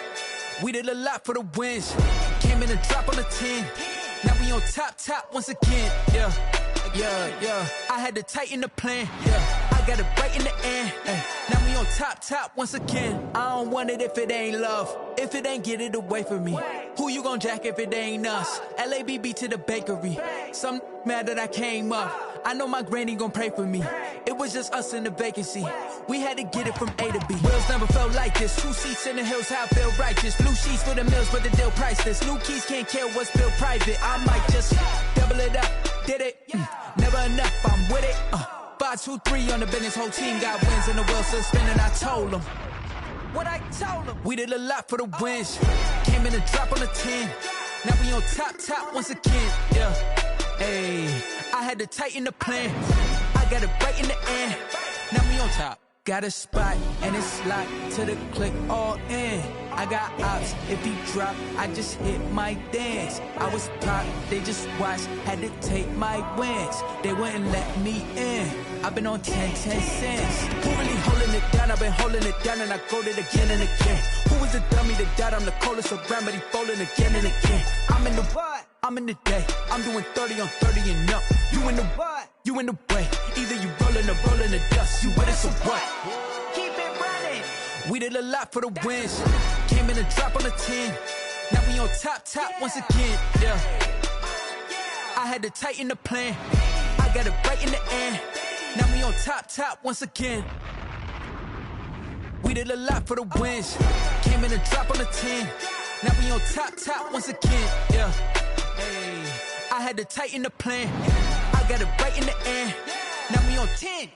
we did a lot for the wins. Came in a drop on the 10. Now we on top once again. Yeah. I had to tighten the plan. Yeah, I got it right in the end. Now we on top once again. I don't want it if it ain't love. If it ain't, get it away from me. Who you gon' jack if it ain't us? LABB to the bakery. Some mad that I came up. I know my granny gon' pray for me. It was just us in the vacancy. We had to get it from A to B. Wheels never felt like this. 2 seats in the hills, how I feel righteous. Blue sheets for the mills, but the deal priceless. New keys can't care what's built private. I might just double it up. Did it? Never enough, I'm with it. 5, 2, 3 on the business. Whole team got wins and the wheels still spinning. I told them what I told them. We did a lot for the wins. Came in a drop on the 10. Now we on top once again. Yeah. Hey, I had to tighten the plan. I got it right in the end. Now we on top. Got a spot and it's locked to the click all in. I got ops, if he drop, I just hit my dance. I was popped, they just watched, had to take my wins. They wouldn't let me in. I've been on 10 cents. Who really holding it down? I've been holding it down and I go it again and again. Who was the dummy that died? I'm the coldest around, but he falling again and again. I'm in the what? I'm in the day. I'm doing 30 on 30 and up. You in the what? You in the way. Either you rolling or rolling the dust. You with us or what? Keep it running. We did a lot for the wins. Came in a drop on the 10. Now we on top once again. Yeah. I had to tighten the plan. I got it right in the end. Now we on top once again. We did a lot for the wins. Came in a drop on the 10. Now we on top once again. Yeah. Hey. I had to tighten the plan. I got it right in the end. Now we on 10.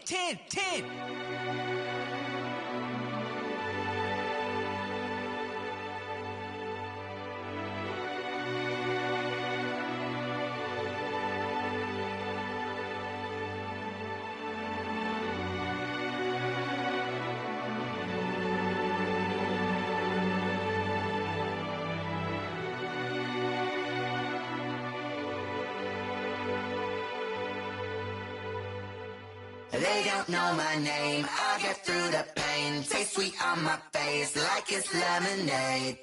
They don't know my name, I'll get through the pain. Taste sweet on my face like it's lemonade.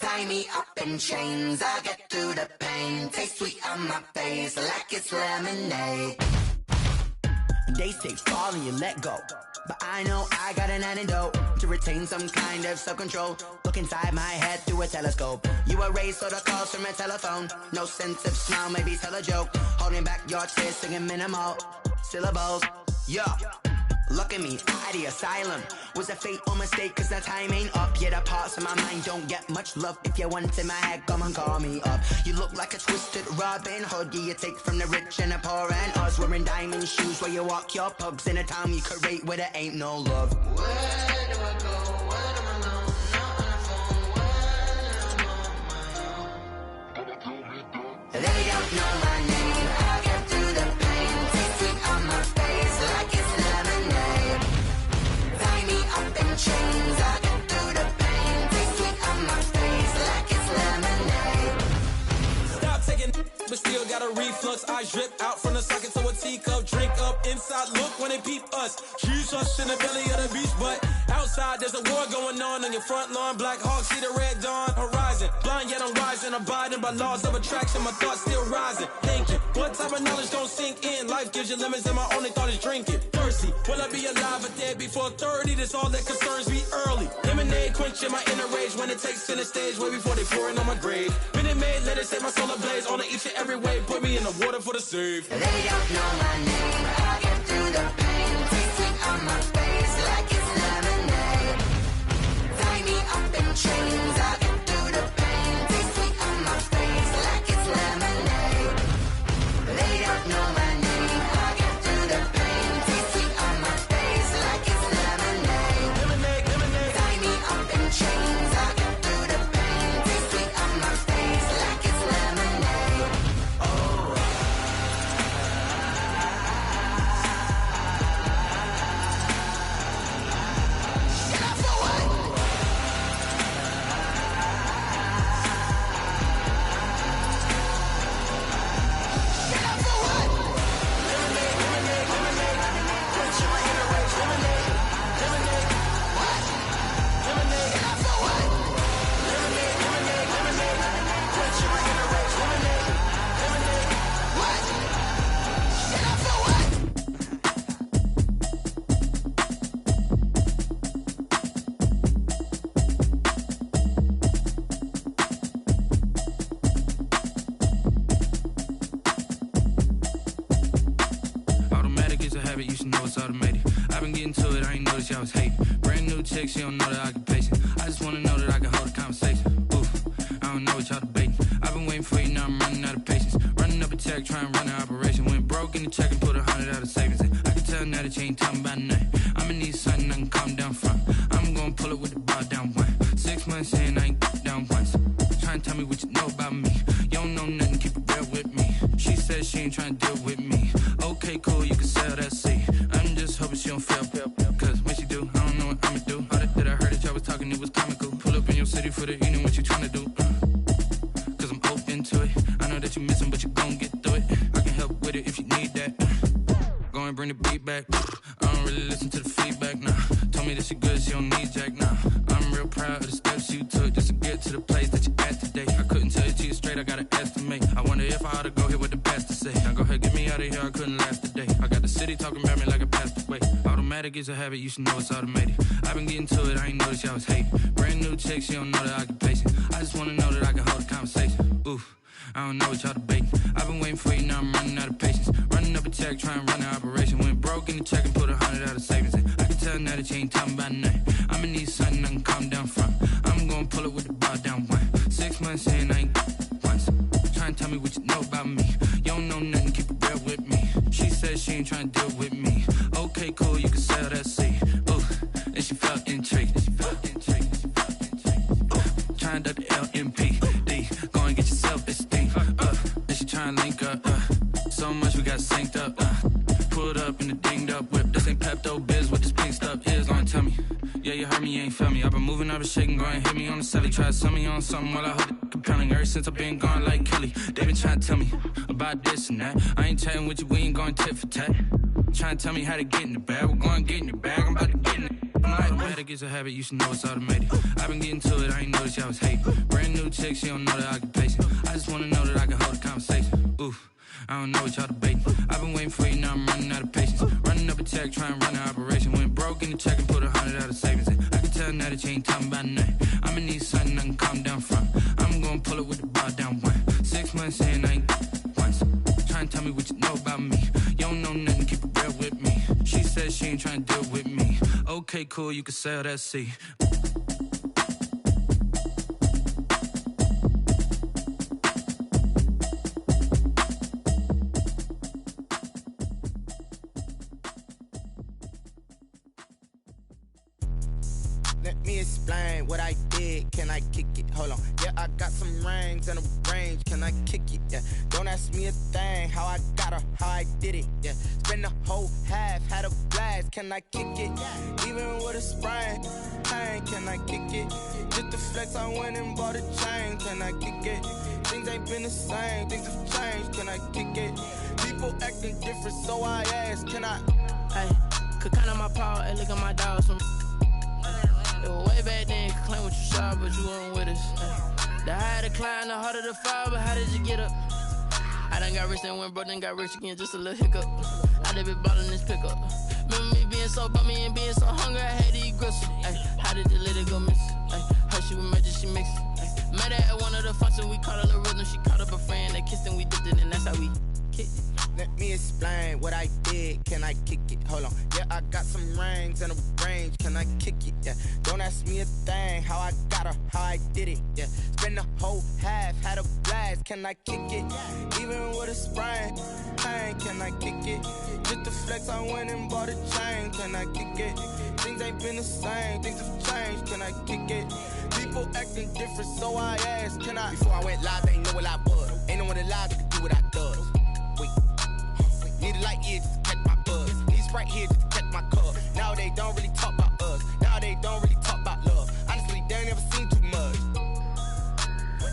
Tie me up in chains, I'll get through the pain. Taste sweet on my face like it's lemonade. They say fall and you let go, but I know I got an antidote to retain some kind of self-control. Look inside my head through a telescope. You erase all the calls from a telephone. No sense of smile, maybe tell a joke. Holding back your tears, singing minimal syllables. Yeah, look at me, out of the asylum. Was a fate or mistake, cause the time ain't up. Yeah, the parts of my mind don't get much love. If you want in my head, come and call me up. You look like a twisted Robin Hood. Yeah, you take from the rich and the poor and us. Wearing diamond shoes where you walk your pugs. In a town you create where there ain't no love. Where do I go? When am I alone? Not on the phone when I'm on my own. They don't know my name, I'll get through the pain. Taste sweet on my face like it's lemonade. Tie me up in chains, I'll get through the pain. Taste sweet on my face like it's lemonade. Stop taking but still got a reflux. Eyes drip out from the socket to a teacup. Drink up inside, look when they peep us. Huge us in the belly of the beach, but outside there's a war going on your front lawn. Black Hawk, see the red dawn horizon. Blind yet I'm rising, abiding by laws of attraction. My thoughts still rising, thinking what type of knowledge gon' sink in? Life gives you limits and my only thought is drinking. Thirsty, will I be alive or dead before 30? That's all that concerns me early. Lemonade quenching my inner rage when it takes center stage way before they pour it on my grave. Minute Maid, let it set my soul ablaze on each and every way. Put me in the water for the save. They don't know my name, I'll get through the pain. Taste sweet on my face like it's lemonade. Tie me up in chains, I'll get through the pain. Taste sweet on my face like it's lemonade. They don't know my name, I'll get through the pain. Taste sweet on my face like it's lemonade. Tie me up in chains, I'll get through the pain. Taste sweet on my face like it's lemonade. Automatic is a habit, you should know it's automated. I've been getting to it, I ain't noticed y'all was hating. Brand new chick, she don't know the occupation. I just wanna know that I can hold a conversation. Oof, I don't know what y'all debating. I've been waiting for you, now I'm running out of patience. Running up a check, trying to run an operation. Went broke in the check and put 100 out of savings in. I can tell now that you ain't talking about nothing. I'ma need something I can calm down from. I'm gonna pull it with the bar down one. 6 months in, I ain't down once. Trying to tell me what you know about me. You don't know nothing, keep it real with me. She said she ain't trying to deal with me. Okay, cool, you can sell that seat. I'm just hoping she don't fail, cause when but you gon' get through it. I can help with it if you need that. Go and bring the beat back. I don't really listen to the feedback, nah. Told me that she good, she don't need jack, nah. I'm real proud of the steps you took just to get to the place that you're at today. I couldn't tell it to you straight, I gotta estimate. I wonder if I ought to go here with the pastor say. Now go ahead, get me out of here, I couldn't last a day. I got the city talking about me like a passed away. Automatic is a habit, you should know it's automated. I've been getting to it, I ain't noticed y'all was hating. Brand new chick, she don't know the occupation. I just wanna know that I can hold a conversation. Oof, I don't know what y'all debating. I've been waiting for you, now I'm running out of patience. Running up a check, trying to run an operation. Went broke in the check and put 100 out of savings in. I can tell now that you ain't talking about nothing. I'ma need something I can calm down from. I'm gonna pull it with the bar down one. 6 months in, I ain't once. Trying to tell me what you know about me. You don't know nothing, keep it real with me. She said she ain't trying to deal with me. Okay, cool, you can sell that seed. Ooh, and she felt intrigued. Trying to duck the LMPD. Go and get your self-esteem. And she trying to link up. So much we got synced up. Pulled up in the dinged up whip. This ain't Pepto Biz, what this pink stuff is. Gonna tell me. Yeah, you heard me, you ain't felt me. I've been moving, I've been shaking, go and hit me on the celly. Try to sell me on something while I hold it compelling. Ever since I've been gone like Kelly, they been trying to tell me about this and that. I ain't chatting with you, we ain't going tit for tat. Trying to tell me how to get in the bag. We're going to get in the bag, I'm about to get in it. Automatic is a habit, you should know it's automated. I've been getting to it, I ain't noticed y'all was hating. Brand new chick, she don't know the occupation. I just wanna know that I can hold a conversation. Oof, I don't know what y'all debating. I've been waiting for you, now I'm running out of patience. Running up a check, trying to run an operation. Went broke in the check and put 100 out of savings in. I can tell now that you ain't talking about nothing. I'ma need something I can calm down from. I'm gonna pull it with the bar down one. 6 months in, I ain't once. Trying to tell me what you know about me. You don't know nothing, keep it real with me. She said she ain't trying to deal with me. Okay, cool, you can sell that seed. Let me explain what I did. Can I kick it? Hold on. Yeah, I got some rings and a range. Can I kick it? Yeah. Don't ask me a thing. How I got her, how I did it. Yeah. Spend the whole half, had a blast. Can I kick it? Even with a sprain. Hey, can I kick it? Just to flex, I went and bought a chain. Can I kick it? Things ain't been the same. Things have changed. Can I kick it? People acting different, so I ask. Can I? Hey, could count on my power and look at my dogs. Way back then, you could claim what you saw, but you weren't with us. The higher the climb, the harder the fall, but how did you get up? I done got rich and went broke, then got rich again, just a little hiccup. I done been ballin' this pickup. Remember me being so bummy and being so hungry, I had to eat gristle. How did you let it go miss? Her she was magic, she mixed it. Met her at one of the functions, we caught a little rhythm, she caught up a friend, they kissed and we dipped it, and that's how we kicked it. Let me explain what I did. Can I kick it? Hold on. Yeah, I got some rings and a range. Can I kick it? Yeah. Don't ask me a thing. How I got her, how I did it. Yeah. Spend the whole half, had a blast. Can I kick it? Even with a sprain. Hey, can I kick it? Just to flex, I went and bought a chain. Can I kick it? Things ain't been the same. Things have changed. Can I kick it? People acting different, so I asked. Can I? Before I went live, they ain't know what I was. Ain't no one alive that could do what I does. Wait. Need a light here just to catch my buzz. Need Sprite here just to catch my cup. Now they don't really talk about us. Now they don't really talk about love. Honestly, they ain't never seen too much.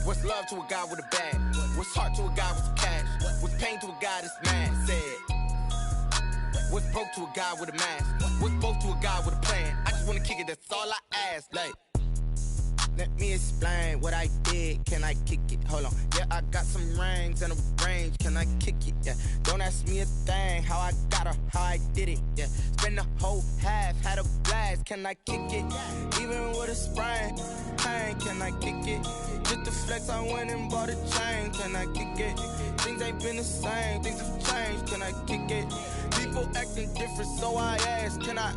What's love to a guy with a bag? What's heart to a guy with some cash? What's pain to a guy that's mad? Said. What's broke to a guy with a mask? What's both to a guy with a plan? I just wanna kick it, that's all I ask. Like, let me explain what I did. Can I kick it? Hold on. Yeah, I got some rings and a range. Can I kick it? Yeah. Don't ask me a thing. How I got her, how I did it. Yeah. Spend the whole half, had a blast. Can I kick it? Even with a sprain. Hey, can I kick it? Just to flex, I went and bought a chain. Can I kick it? Things ain't been the same. Things have changed. Can I kick it? People acting different, so I ask. Can I?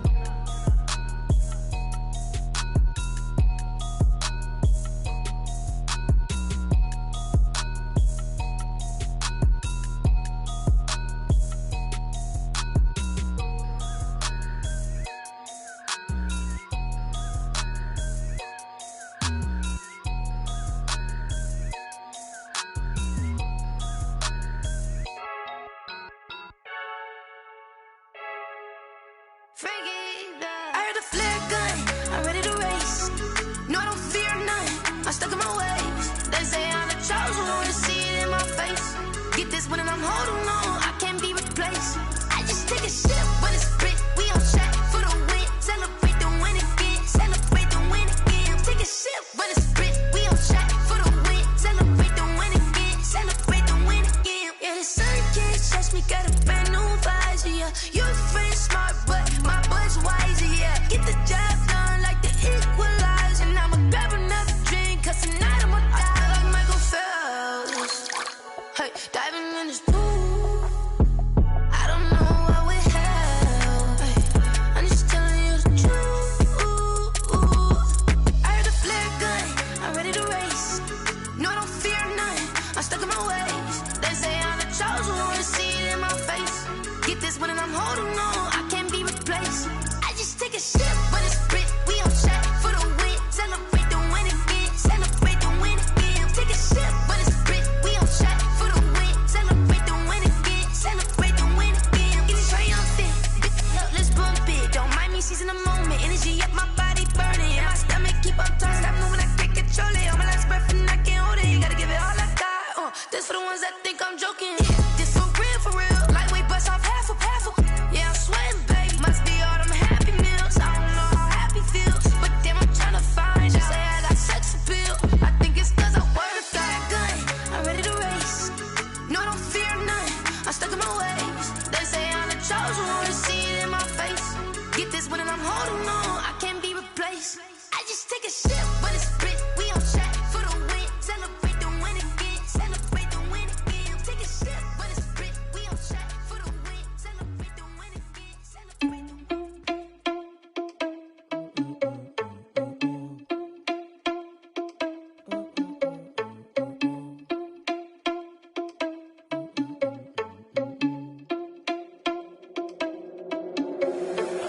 I heard a flare gun, I'm ready to race. No, I don't fear none, I'm stuck in my ways. They say I'm the chosen one, see it in my face. Hey, diving in this pool. I don't know what we have. Hey, I'm just telling you the truth. I heard the flare gun. I'm ready to race. No, I don't fear nothing. I'm stuck in my ways. They say I'm the chosen one. See it in my face. Get this one and I'm holding on. I can't be replaced. I just take a sip, but it's Brit. We on track for the win. Celebrate the win again. Celebrate the win again. Take a sip, but it's Brit. We on track for the win. Celebrate the win again. Celebrate the win again. Get it triumphant. Up, let's bump it. Don't mind me seizing the moment. Energy up, my body burning. And my stomach keep on turning. Stop moving, I can't control it. On my last breath and I can't hold it. You gotta give it all I got. This for the ones that think I'm joking. This for real, for real. Lightweight bust off half a. Yeah, I'm sweating, babe. Must be all them happy meals. I don't know how happy feels. But damn, I'm trying to find you. Say I got sex appeal. I think it's cause I wear the fire gun. I'm ready to race. No, I don't fear nothing. I'm stuck in my ways. They say I'm the chosen one. See it in my face. Get this one and I'm holding on. I can't be replaced. I just take a sip, but it's Brit. We on track for the win. Celebrate the win again. Celebrate the win again. Take a sip, but it's Brit. We on track for the win. Celebrate the win again. Celebrate the win.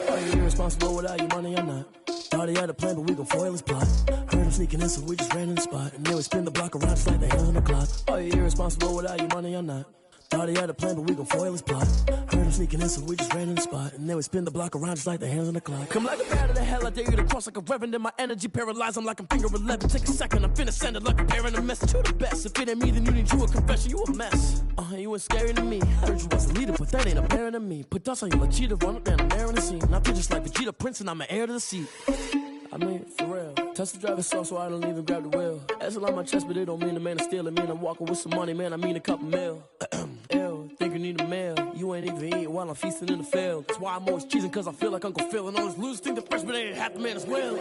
Are you irresponsible without your money or not? Thought he had a plan, but we gon' foil his plot. Heard him sneaking in, so we just ran in the spot. And then we spin the block around just like the hands on the clock. Are you irresponsible without your money or not? Thought he had a plan, but we gon' foil his plot. Heard him sneaking in, so we just ran in the spot. And then we spin the block around just like the hands on the clock. Come like a bat of the hell, I dare you to cross like a reverend. In my energy paralyzed, I'm like I'm finger 11. Take a second, I'm finna send it like a parent a message. You the best, if it ain't me, then you need you a confession. You a mess, you ain't scary to me. Heard you was a leader, but that ain't apparent to me. Put dust on you like cheetah, run up down the air in the scene. Now I just like Vegeta Prince and I'm an heir to the seat. I mean, for real. Touch the driver's soft so I don't even grab the wheel. That's on my chest, but it don't mean the man is stealing. Mean I'm walking with some money, man, I mean a couple mil. Ew, think you need a meal. You ain't even eating while I'm feasting in the field. That's why I'm always cheesing, cause I feel like Uncle Phil. And all those losers think the freshman ain't half the man as well.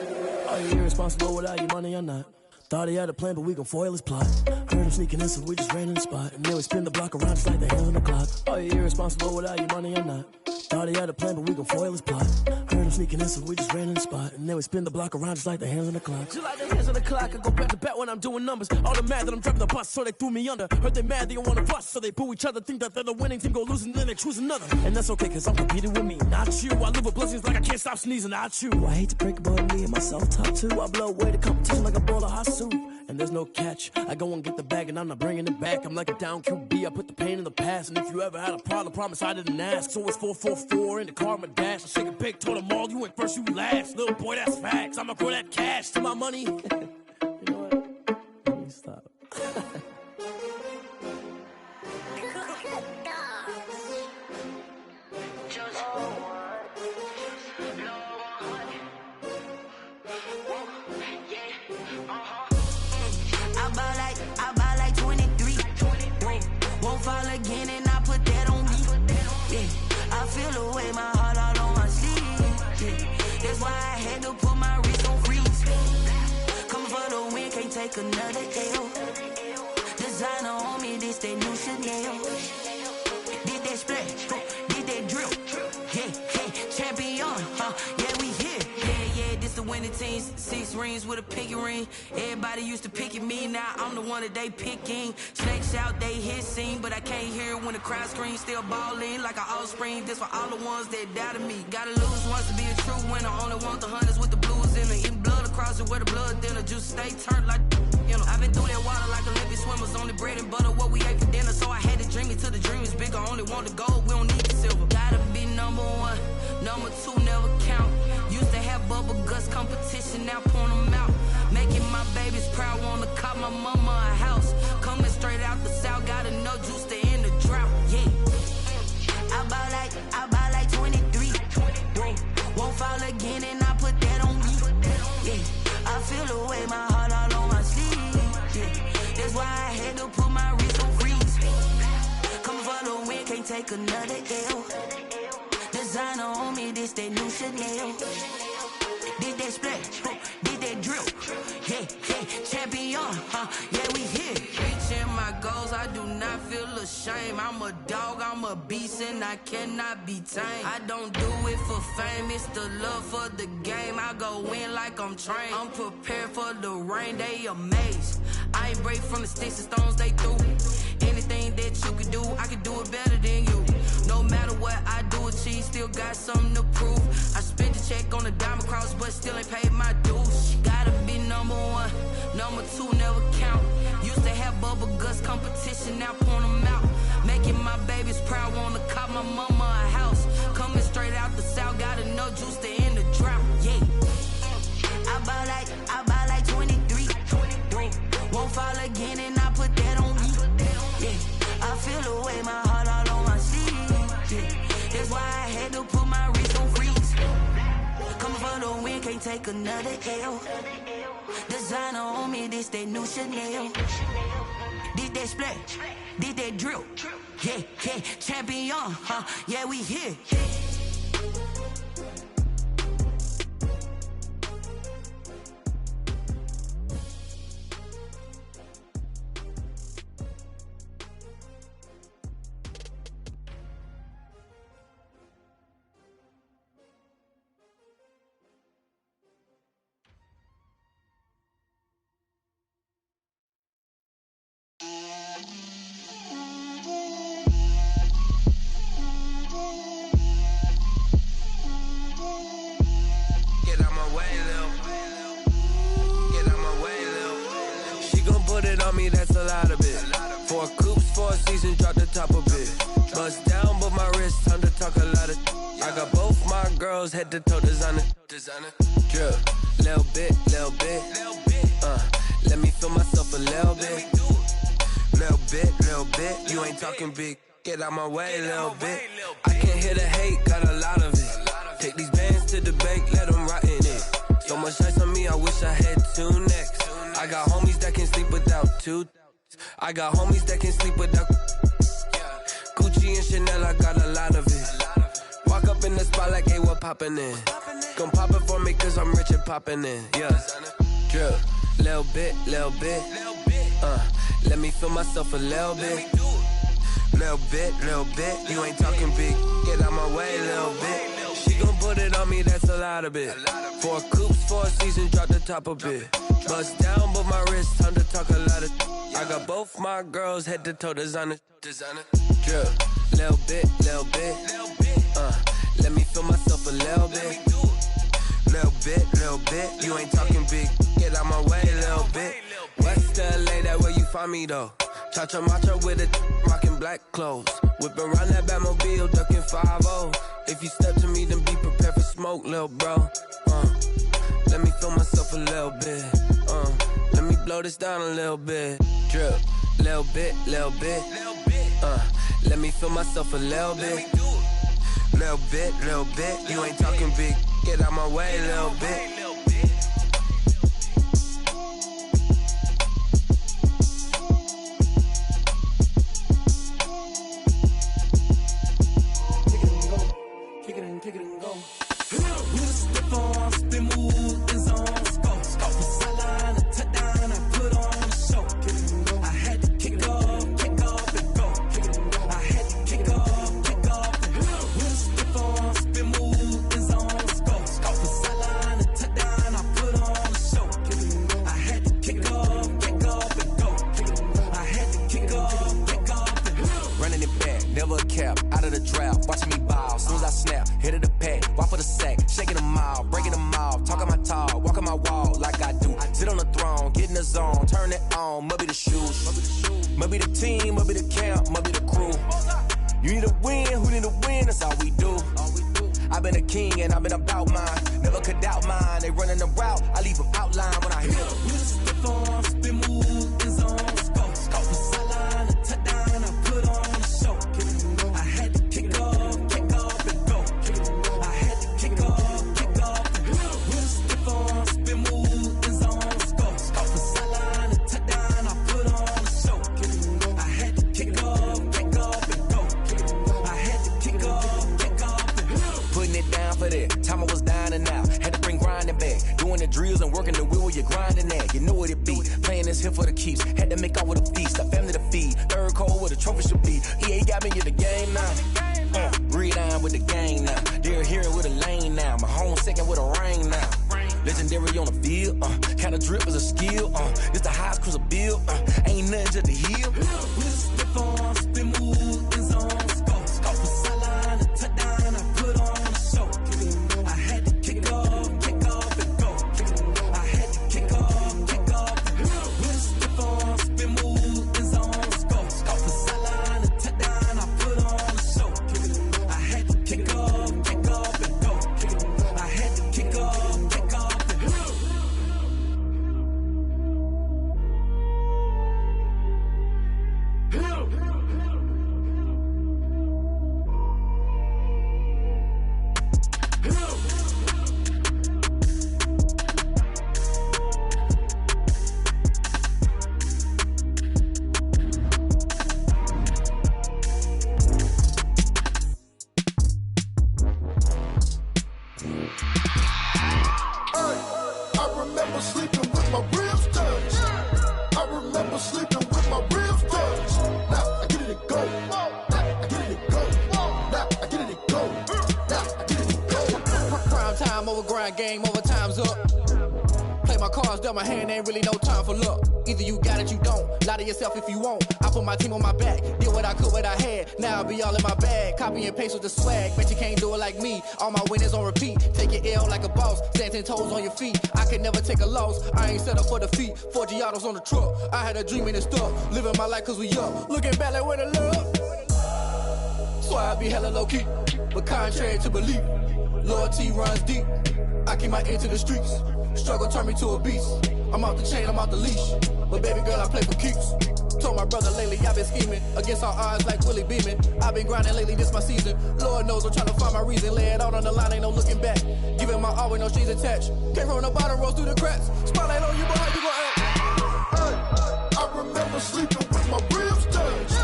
Are you irresponsible without your money or not? Thought he had a plan, but we gon' foil his plot. Heard him sneaking in, so we just ran in the spot. And then we spin the block around just like the hands on the clock. Are you irresponsible without your money or not? Thought he had a plan, but we gon' foil his plot. Heard him sneaking in, so we just ran in the spot. And then we spin the block around just like the hands on the clock. Just like the hands on the clock, I go back to back when I'm doing numbers. All the mad that I'm driving the bus, so they threw me under. Heard they mad, they don't wanna bust, so they boo each other. Think that they're the winning team, go losing, then they choose another. And that's okay, cause I'm competing with me, not you. I live with blessings like I can't stop sneezing, not you. I hate to break it, but me and myself top two. I blow away the competition like a bowl of hot soup. And there's no catch. I go and get the bag and I'm not bringing it back. I'm like a down QB, I put the pain in the past. And if you ever had a problem, promise I didn't ask. So it's 444 in the car, my dash. I shake a big, told them all, you went first, you last. Little boy, that's facts. I'ma grow that cash to my money. You know what? Let me stop. I buy like 23. Won't fall again and I put that on me. Yeah, I feel the way my heart all on my sleeve. Yeah, that's why I had to put my wrist on freeze. Coming for the win, can't take another L. Designer on me, this that new Chanel. Did that splash, did that drill. Yeah, champion, yeah, we here. Yeah, this the winning teams. 6 rings with a pinky ring. Everybody used to pick at me, now I'm the one that they picking. Snakes out, they hit scene, but I can't hear it when the crowd screams. Still ballin' like an offspring. This for all the ones that doubted me. Gotta lose once to be a true winner. Only want the hunters with the blues in it. Eating blood across it where the blood dinner. Juice stay turned like, you know. I've been through that water like Olympic swimmers. Only bread and butter, what we ate for dinner. So I had to dream it till the dream is bigger. Only want the gold, we don't need the silver. Gotta be number 1, number 2 never count. Used to have bubble guts competition, now point them out. Making my babies proud, wanna cop my mama a house. Coming straight out the south, gotta know juice to end the drought. Yeah, I buy like 23. Won't fall again and I put that on me. Yeah, I feel the way my heart all on my sleeve. Yeah, that's why I had to put my wrist on freeze. Coming for the win, can't take another L. Designer on me, this that new Chanel. Did that splash, did that drill. Yeah, champion, yeah, we here. Reaching my goals, I do not feel ashamed. I'm a dog, I'm a beast, and I cannot be tamed. I don't do it for fame, it's the love for the game. I go in like I'm trained. I'm prepared for the rain, they amazed. I ain't break from the sticks and stones they threw. Anything that you can do, I can do it better than you. No matter what I do, achieve, still got something to prove. I spent the check on the diamond cross, but still ain't paid my dues. Gotta be number one, number two never count. Used to have bubble guts competition, now point them out. Making my babies proud, wanna cop my mama a house. Coming straight out the south, got enough juice to end the drought. Yeah, I buy like 23. Won't fall again, and I put that on me. Yeah, I feel the way, my heart all on my sleeve. Yeah, that's why I had to put my wrist on freeze. Coming for the win, can't take another L. Designer on me, this that new Chanel. Did that splash, did that drill. Yeah, yeah, champion, yeah, we here. That's a lot of it. 4 coops, 4 seasons, drop the top of it. Bust down, but my wrist, time to talk a lot of. I got both my girls head to toe designer. Drip, little bit. Let me feel myself a little bit. Little bit. You ain't talking big. Get out my way, little bit. I can't hear the hate, got a lot of it. Take these bands to the bank, let them rot in it. So much ice on me, I wish I had 2 necks. I got homies that can sleep without 2. I got homies that can sleep without Gucci and Chanel, I got a lot of it. Walk up in the spot like, hey, what poppin' in? Gon' pop it for me cause I'm rich and poppin' in. Yeah, drip, little bit. Let me feel myself a little bit. Little bit. You ain't talking big, get out my way, little bit. She gon' put it on me, that's a lot of it. 4 coops, 4 seasons, drop the top a bit. Bust down, but my wrist, time to talk a lot of. I got both my girls head to toe designer. Drip, little bit. Let me feel myself a little bit. Little bit. You ain't talking big, get out my way, little bit. West LA, that where you find me though. Cha-cha matcha with it, rockin' black clothes. Whippin' around that Batmobile, duckin' 5-0. If you step to me, then be prepared for smoke, lil' bro. Let me feel myself a little bit. Let me blow this down a little bit. Drip, little bit. Let me feel myself a little bit. Little bit. You ain't talking big. Get out my way, little bit. Kick it and go. We just step on, spin, move, and zone, go. The sideline, a touchdown, I put on a show. I had to kick off and go. I had to kick off and go. We just step on, spin, move, and zone, go. The sideline, a touchdown, I put on a show. I had to kick off and go. I had to kick off and go. Running it back, never a cap, out of the draft, watching me ball. Soon as I snap, hit of the pack, walk for the sack, shaking them all, breaking them off, talking my talk, walking my wall like I do. Sit on the throne, get in the zone, turn it on, must be the shoes, must be the team, must be the camp, must be the crew. You need a win, who need a win, that's all we do. I've been a king and I've been about mine, never could doubt mine. They running the route, I leave them outline when I hit them. We just step on, spin, move, and zone, go. The sideline, a touchdown, I put on a show. I had to kick off and go. I had to kick off and go. We just step on, spin, move, and zone, go. The sideline, a touchdown, I put on a show. I had to kick off and go. I had to kick off and go. Putting it down for that, time I was down and out. Had to bring grinding back, doing the drills and working the wheel where you're grinding at. You know what it be, playing this here for the keeps. Had to make off with a feast, a family to feed. Third barcode where the trophy should be. EA got me in the game now. Read on with the gang now. They're here with a lane now. My home second with a ring now. Legendary on the field, kinda drip is a skill, it's the highest cruiser bill, ain't nothing just to heal. Slip on, spin move, in zone, scope for sideline, a touchdown, I put on a show. I had to kick off and go. I had to kick off and go. Slip on, spin move, in zone, scope for sideline, a touchdown, I put on a show. I had to kick off and go. I had to kick off. Game over, time's up. Play my cards, dealt my hand, ain't really no time for luck. Either you got it, you don't. Lie to yourself if you won't. I put my team on my back, did what I could, what I had. Now I'll be all in my bag. Copy and paste with the swag. Bet you can't do it like me. All my winners on repeat. Take your L like a boss. Stand 10 toes on your feet. I could never take a loss. I ain't set up for defeat. 4 Giottos on the truck. I had a dream and it's stuck. Living my life cause we up. Looking back like where the love. So I be hella low key. But contrary to belief, loyalty runs deep. I keep my ear to the streets. Struggle turned me to a beast. I'm out the chain, I'm out the leash. But baby girl, I play for keeps. Told my brother lately, I've been scheming. Against all odds like Willie Beeman. I've been grinding lately, this my season. Lord knows I'm trying to find my reason. Lay it out on the line, ain't no looking back. Giving my all with no strings attached. Came from the bottom, rose through the cracks. Spotlight on you, but how you gon' act? Hey, I remember sleeping with my ribs touched.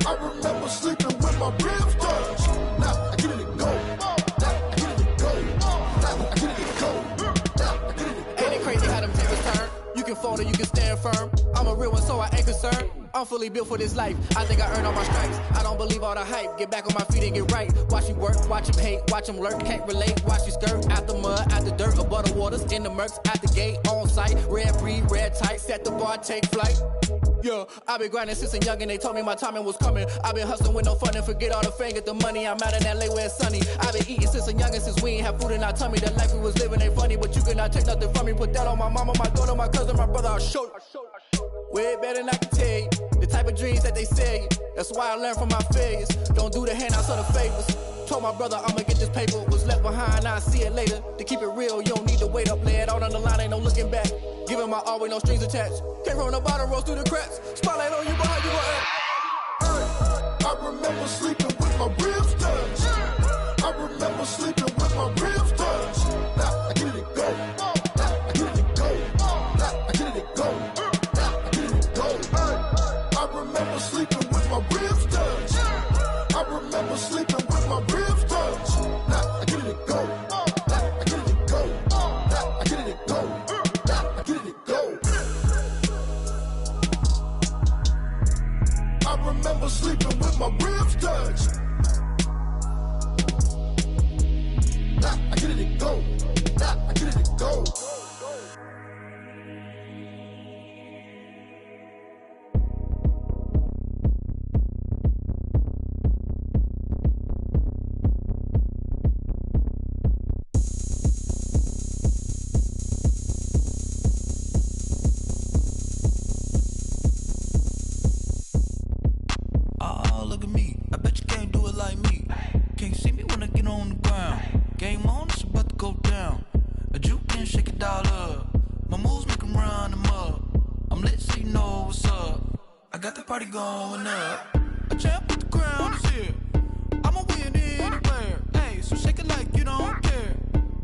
I remember sleeping with my ribs touched. Now I get it and go. Crazy how them tables turn. You can fold or you can stand firm. I'm a real one, so I ain't concerned. I'm fully built for this life. I think I earned all my stripes. I don't believe all the hype. Get back on my feet and get right. Watch you work, watch him hate, watch him lurk. Can't relate, watch you skirt. Out the mud, out the dirt, above the waters, in the murks, out the gate, on site. Red breed, red tight, set the bar, take flight. Yeah, I been grinding since a young and they told me my timing was coming. I been hustling with no fun and forget all the fame, get the money. I'm out in LA where it's sunny. I been eating since a young and since we ain't have food in our tummy. The life we was living ain't funny, but you cannot take nothing from me. Put that on my mama, my daughter, my cousin, my brother, I'll show you. Way better than I can tell you. The type of dreams that they sell you. That's why I learned from my failures. Don't do the handouts or the favors. Told my brother I'ma get this paper. Was left behind, I'll see it later. To keep it real, you don't need to wait up. Lay it out on the line, ain't no looking back. Giving my all with no strings attached. Came from the bottom, rose through the cracks. Spotlight on you, but how you gon' act? Hey, I remember sleeping with my ribs touched. I remember sleeping with my ribs touched. Now I get it and go. Now I get it and go. Now I get it and go. Now I get it and go. Hey, I remember sleeping with my ribs touched. I remember sleeping with my ribs touched. Now I get it and go. Now I get it and go. Now I get it and go. Now I get it and go. I remember sleeping with my ribs touched. Now I get it and go. Now I get it and go. Oh, look at me. I bet you can't do it like me. Can't see me when I get on the ground. Game on, it's about to go down. A juke and shake it all up. My moves make 'em run them up. I'm lit so you know what's up. I got the party going up. A champ with the crown is here. I'ma win anywhere. Hey, so shake it like you don't care.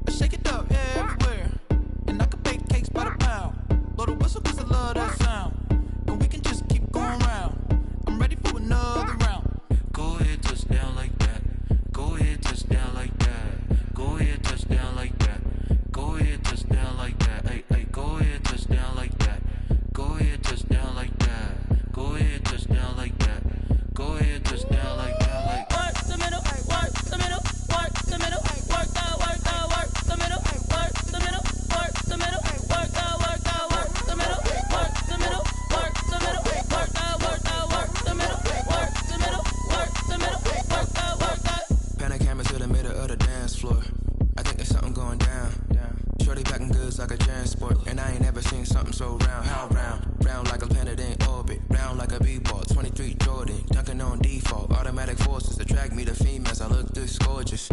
I shake it up everywhere. And I can bake cakes by the pound. Blow the whistle 'cause I love that sound. And we can just keep going round. I'm ready for another round. Go ahead, touch down like that. Go ahead, touch down like that. Go ahead, touch down like that. Go ahead, touch down like that. Hey, hey, go ahead, touch down like that. Go ahead, touch down like that. Go ahead, touch down like that. attract me to females, I look this gorgeous.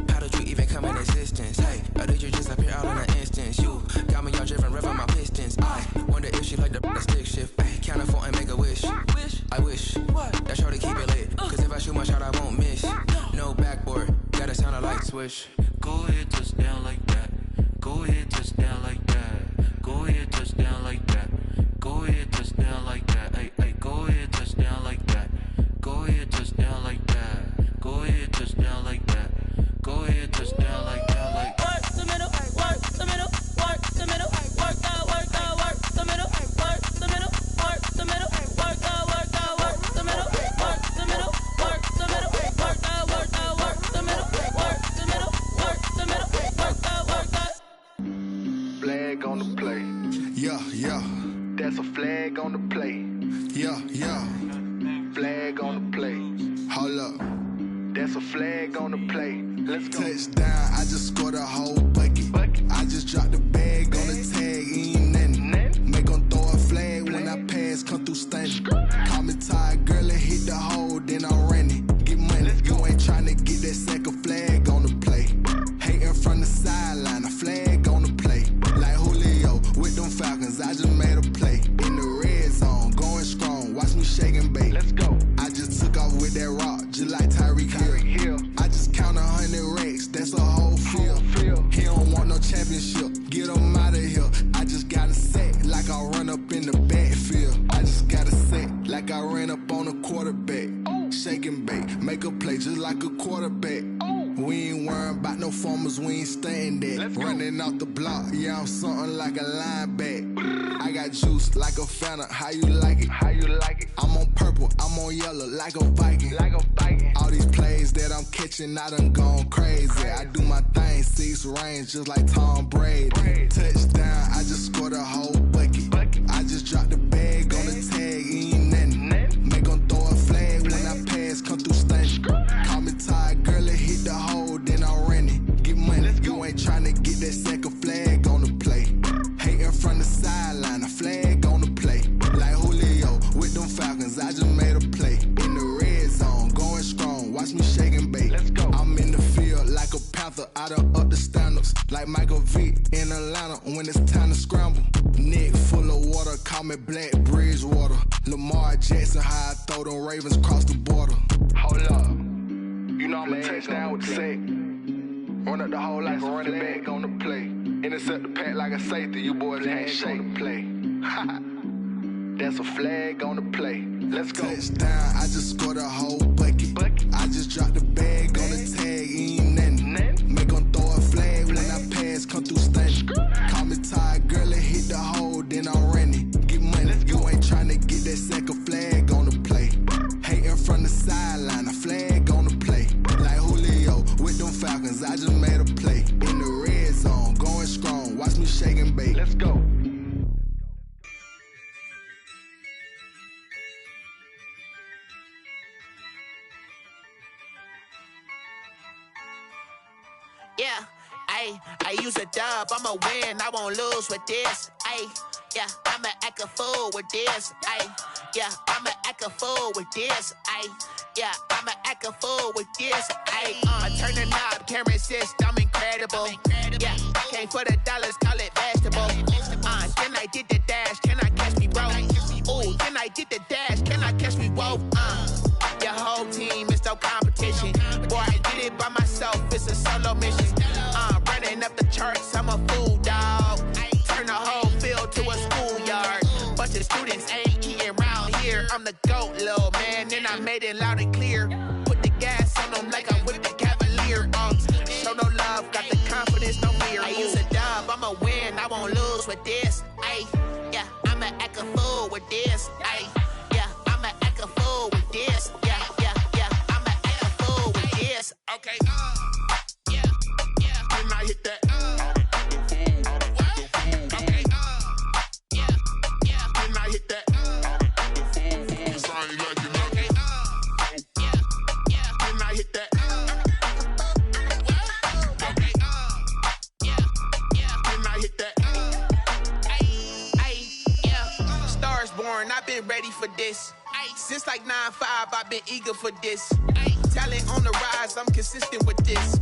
How did you even come in existence? Hey, or did you just appear out in an instance? You got me all driven, revving my pistons. I wonder if she like the stick shift. Ay, count it 4 and make a wish. I wish that shorty keep it lit. Cause if I shoot my shot, I won't miss. No backboard, gotta sound a light switch. Go ahead, touch down like that. Go ahead, touch down like that. Go ahead, touch down like that. Go ahead, touch down like that. Ay, ay, go ahead, touch down like that. Go ahead, touch down like that. Go ahead, touch down like that. Go ahead, touch down like that. Like work the middle, work the middle, work the middle, work the middle, work the middle, work the middle, work the middle, work the middle, work the middle, work the middle, work the middle, work the middle, work the middle, work the middle, work the. Flag on the play. Yeah, yeah. That's a flag on the play. Yeah, yeah. Flag on the play. Hold up. That's a flag on the play. Let's go. Touchdown, I just scored a whole bucket. I just dropped the bag on the tag, ain't nothing. Make 'em throw a flag when I pass, come through stunning. Call me tired, girl, and hit the hole, then I'm running. Get money, you ain't tryna get that second flag on the play. Hating from the sideline, a flag on the play. Like Julio with them Falcons, I just made a play. In the red zone, going strong, watch me shake and bake. Let's go. I just took off with that rock, just like Tyreek Hill. I just count 100 racks, that's a whole field. He don't want no championship, get him out of here. I just got a set, like I run up in the backfield. I just got a set, like I ran up on a quarterback. Shake and bake, make a play just like a quarterback. We ain't worrying about no formers, we ain't staying there. Running off the block, yeah, I'm something like a linebacker. I got juice like a Fanta, how you like it? How you like it? I'm on purple, I'm on yellow, like a Viking. Like a Viking. All these plays that I'm catching, I done gone crazy. I do my thing, 6 range, just like Tom Brady. Touchdown, I just scored a whole bucket. I just dropped the bag on the tag, ain't nothing. Make 'em throw a flag when I pass, come through stunning. Call me tired, girl, and hit the hole, then I'm running. Get money, you ain't tryna get that second flag on the play. Hating from the sideline, a flag on the play. Like Julio with them Falcons, I just made a play. In the red zone, going strong, watch me shake and bake. Let's go. I'm in the field like a Panther, I done up the standards. Like Michael Vick in Atlanta when it's time to scramble. Neck full of water, call me Black Bridgewater. Lamar Jackson, how I throw them Ravens across the border. Hold up. You know I'm a touchdown with the sack. Run up the hole like a running back on the play. Intercept the pack like a safety. You boys ain't shake. On the play. That's a flag on the play. Let's go. Touchdown, I just scored a whole bucket. I just dropped the bag on the tag, ain't nothing. Make 'em throw a flag when I pass, come through stunning. Call me tired, girl, and hit the hole, then I'm running. Get money, you ain't tryna get that second flag on the play. Hating from the sideline, a flag on the play. Like Julio with them Falcons, I just made a play. In the red zone, going strong, watch me shake and bake. Let's go. Yeah, I use a dub, I'ma win, I won't lose with this. Yeah, I'ma act a fool with this. Yeah, I'ma act a fool with this. Yeah, I'ma act a fool with this. I turn the knob, can't resist, I'm incredible. Yeah, came for the dollars, call it vegetable. Then I did the dash, can I catch me, bro? Ooh, then I did the dash, can I catch me, whoa? Your whole team is no competition. Boy, I did it by myself, it's a solo mission. Running up the charts, I'm a fool, dog. Turn the whole field to a schoolyard. Bunch of students ain't eating round here. I'm the GOAT, little man, and I made it loud and clear. Put the gas on them like I'm with the Cavalier. Show no love, got the confidence, no fear. I use a dub, I'ma win, I won't lose with this. Yeah, I'ma act a fool with this. Yeah, I'ma act a fool with this. Yeah, I'ma act a fool with this. Okay, yeah, when I hit that. Okay, yeah, when I hit that. I ain't like it, okay, yeah, when I hit that. Okay, yeah, when I hit that. Yeah, Stars born, I've been ready for this. Since like 9-5, I've been eager for this. Talent on the rise, I'm consistent with this.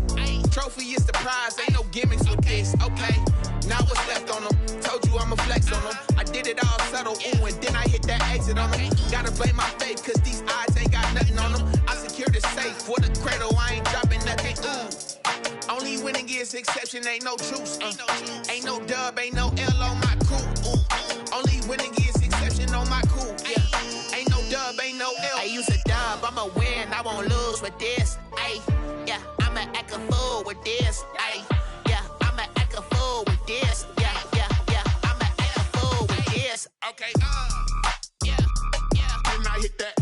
Trophy is the prize, ain't no gimmicks with this. Okay, now what's left on them? Told you I'ma flex on them. I did it all subtle, ooh, and then I hit that exit on them. Gotta blame my faith, cause these odds ain't got nothing on them. I secured the safe for the cradle, I ain't dropping nothing, ooh. Only winning is exception, ain't no truce. Ain't no dub, ain't no L on my crew, ooh. Only winning is exception on my crew, yeah. Ain't no dub, ain't no L. I use a dub, I'ma win, I won't lose with this, ayy. Yeah, I'ma act a fool with this, ayy. Yeah, I'ma act a fool with this, yeah, I'ma act a fool with this. Okay, yeah, then I hit that.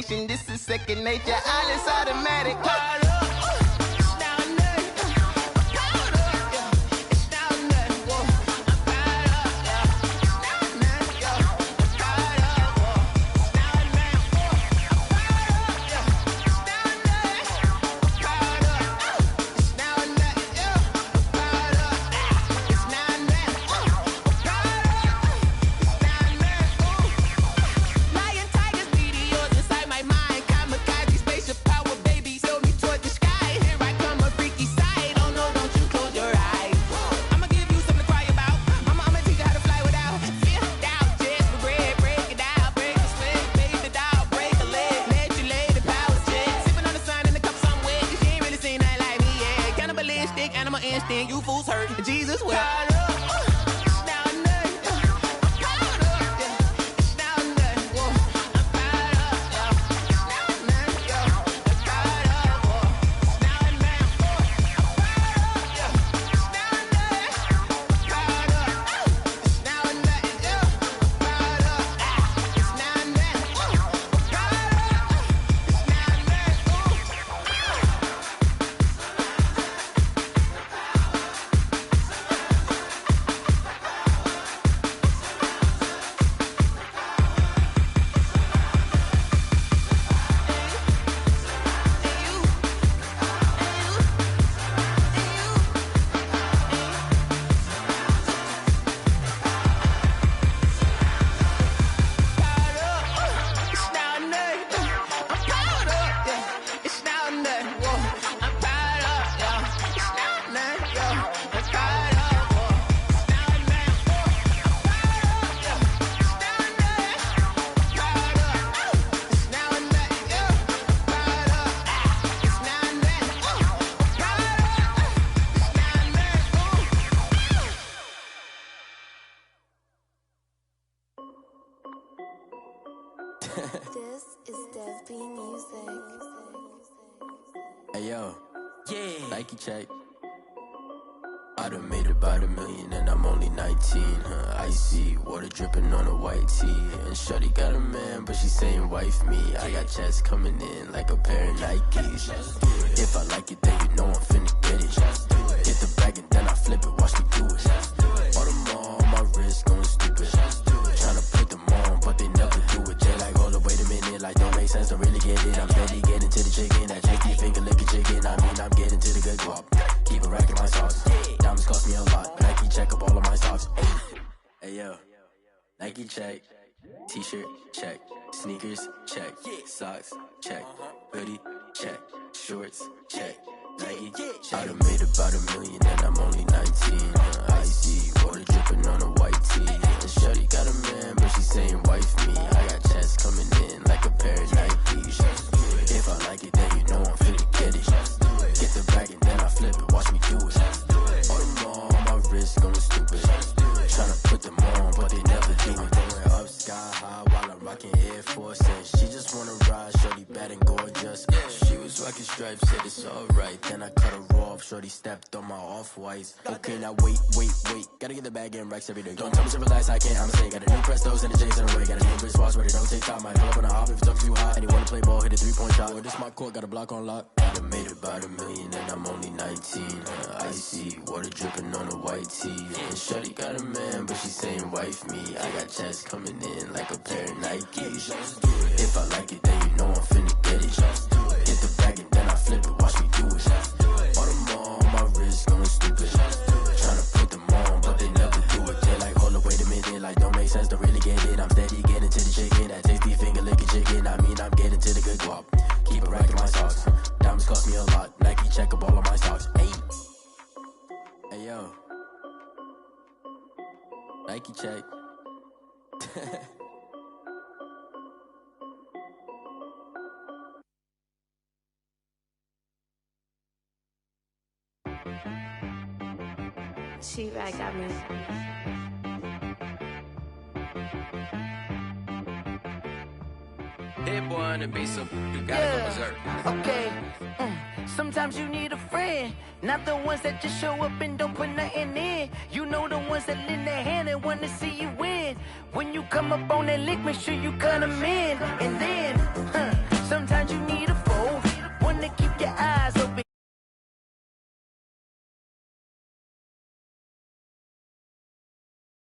This is second nature, all is automatic. You fools hurt, Jesus will. This is Dev B Music. Hey yo, yeah. Nike check. I done made about $1 million and I'm only 19, Icy, water dripping on a white tee. And shawty got a man, but she saying wife me. I got checks coming in like a pair of Nikes. If I like it, then you know I'm finna get it. Get the bag and then I flip it, watch me do it. All them on my wrist going stupid. Tryna put them on, but they never do it. They like, hold up, wait a minute, like don't make sense, don't really get it. I'm steady getting Nike check, t-shirt check, sneakers check, socks check, hoodie check, shorts check, Nike check. I done made about $1 million and I'm only 19. Icy water dripping on a white tee. And shorty got a man, but she saying wife me. I got checks coming in like a pair of Nikes. If I like it, then you know I'm finna get it. Get the bag and then I flip it. Watch me do it. All them all on my wrist going stupid. Tryna put them on, but they never do it. Going up sky high while I'm rocking Air Force. And she just wanna ride, shorty bad and gorgeous. She was rocking stripes, said it's alright. Then I cut her off, shorty stepped on my off-whites. Okay, now wait. Gotta get the bag and racks every day. Don't tell me to relax, I can't, I'm saying. Got a new Prestos and a J's in the way. Got a new wristwatch where they don't take time. Might pull up on a hop if it's too hot. And he wanna play ball, hit a 3-point shot. Well, this my court, got a block on lock. I done made about $1 million and I'm only 19. Icy water dripping on a white tee. And shorty got a man, but she saying wife me. I got checks coming in like a pair of Nikes. If I like it, then you know I'm finna get it. Hit the bag and then I flip it, watch me do it. All them all on my wrist going stupid. Tryna put them on, but they never do it. They're like, hold up, wait a minute, like don't make sense to really get it. I'm steady getting to the chicken, that tasty finger licking chicken. I mean, I'm getting to the good guap. Keep it racking my socks. Diamonds cost me a lot. Nike check up all of my socks. Hey yo, Nike check. She-Rag got me. Hit boy on the beat, so you gotta go berserk. Okay. Sometimes you need a friend, not the ones that just show up and don't put nothing in. You know the ones that lend their hand and want to see you win. When you come up on that lick, make sure you cut them in. And then,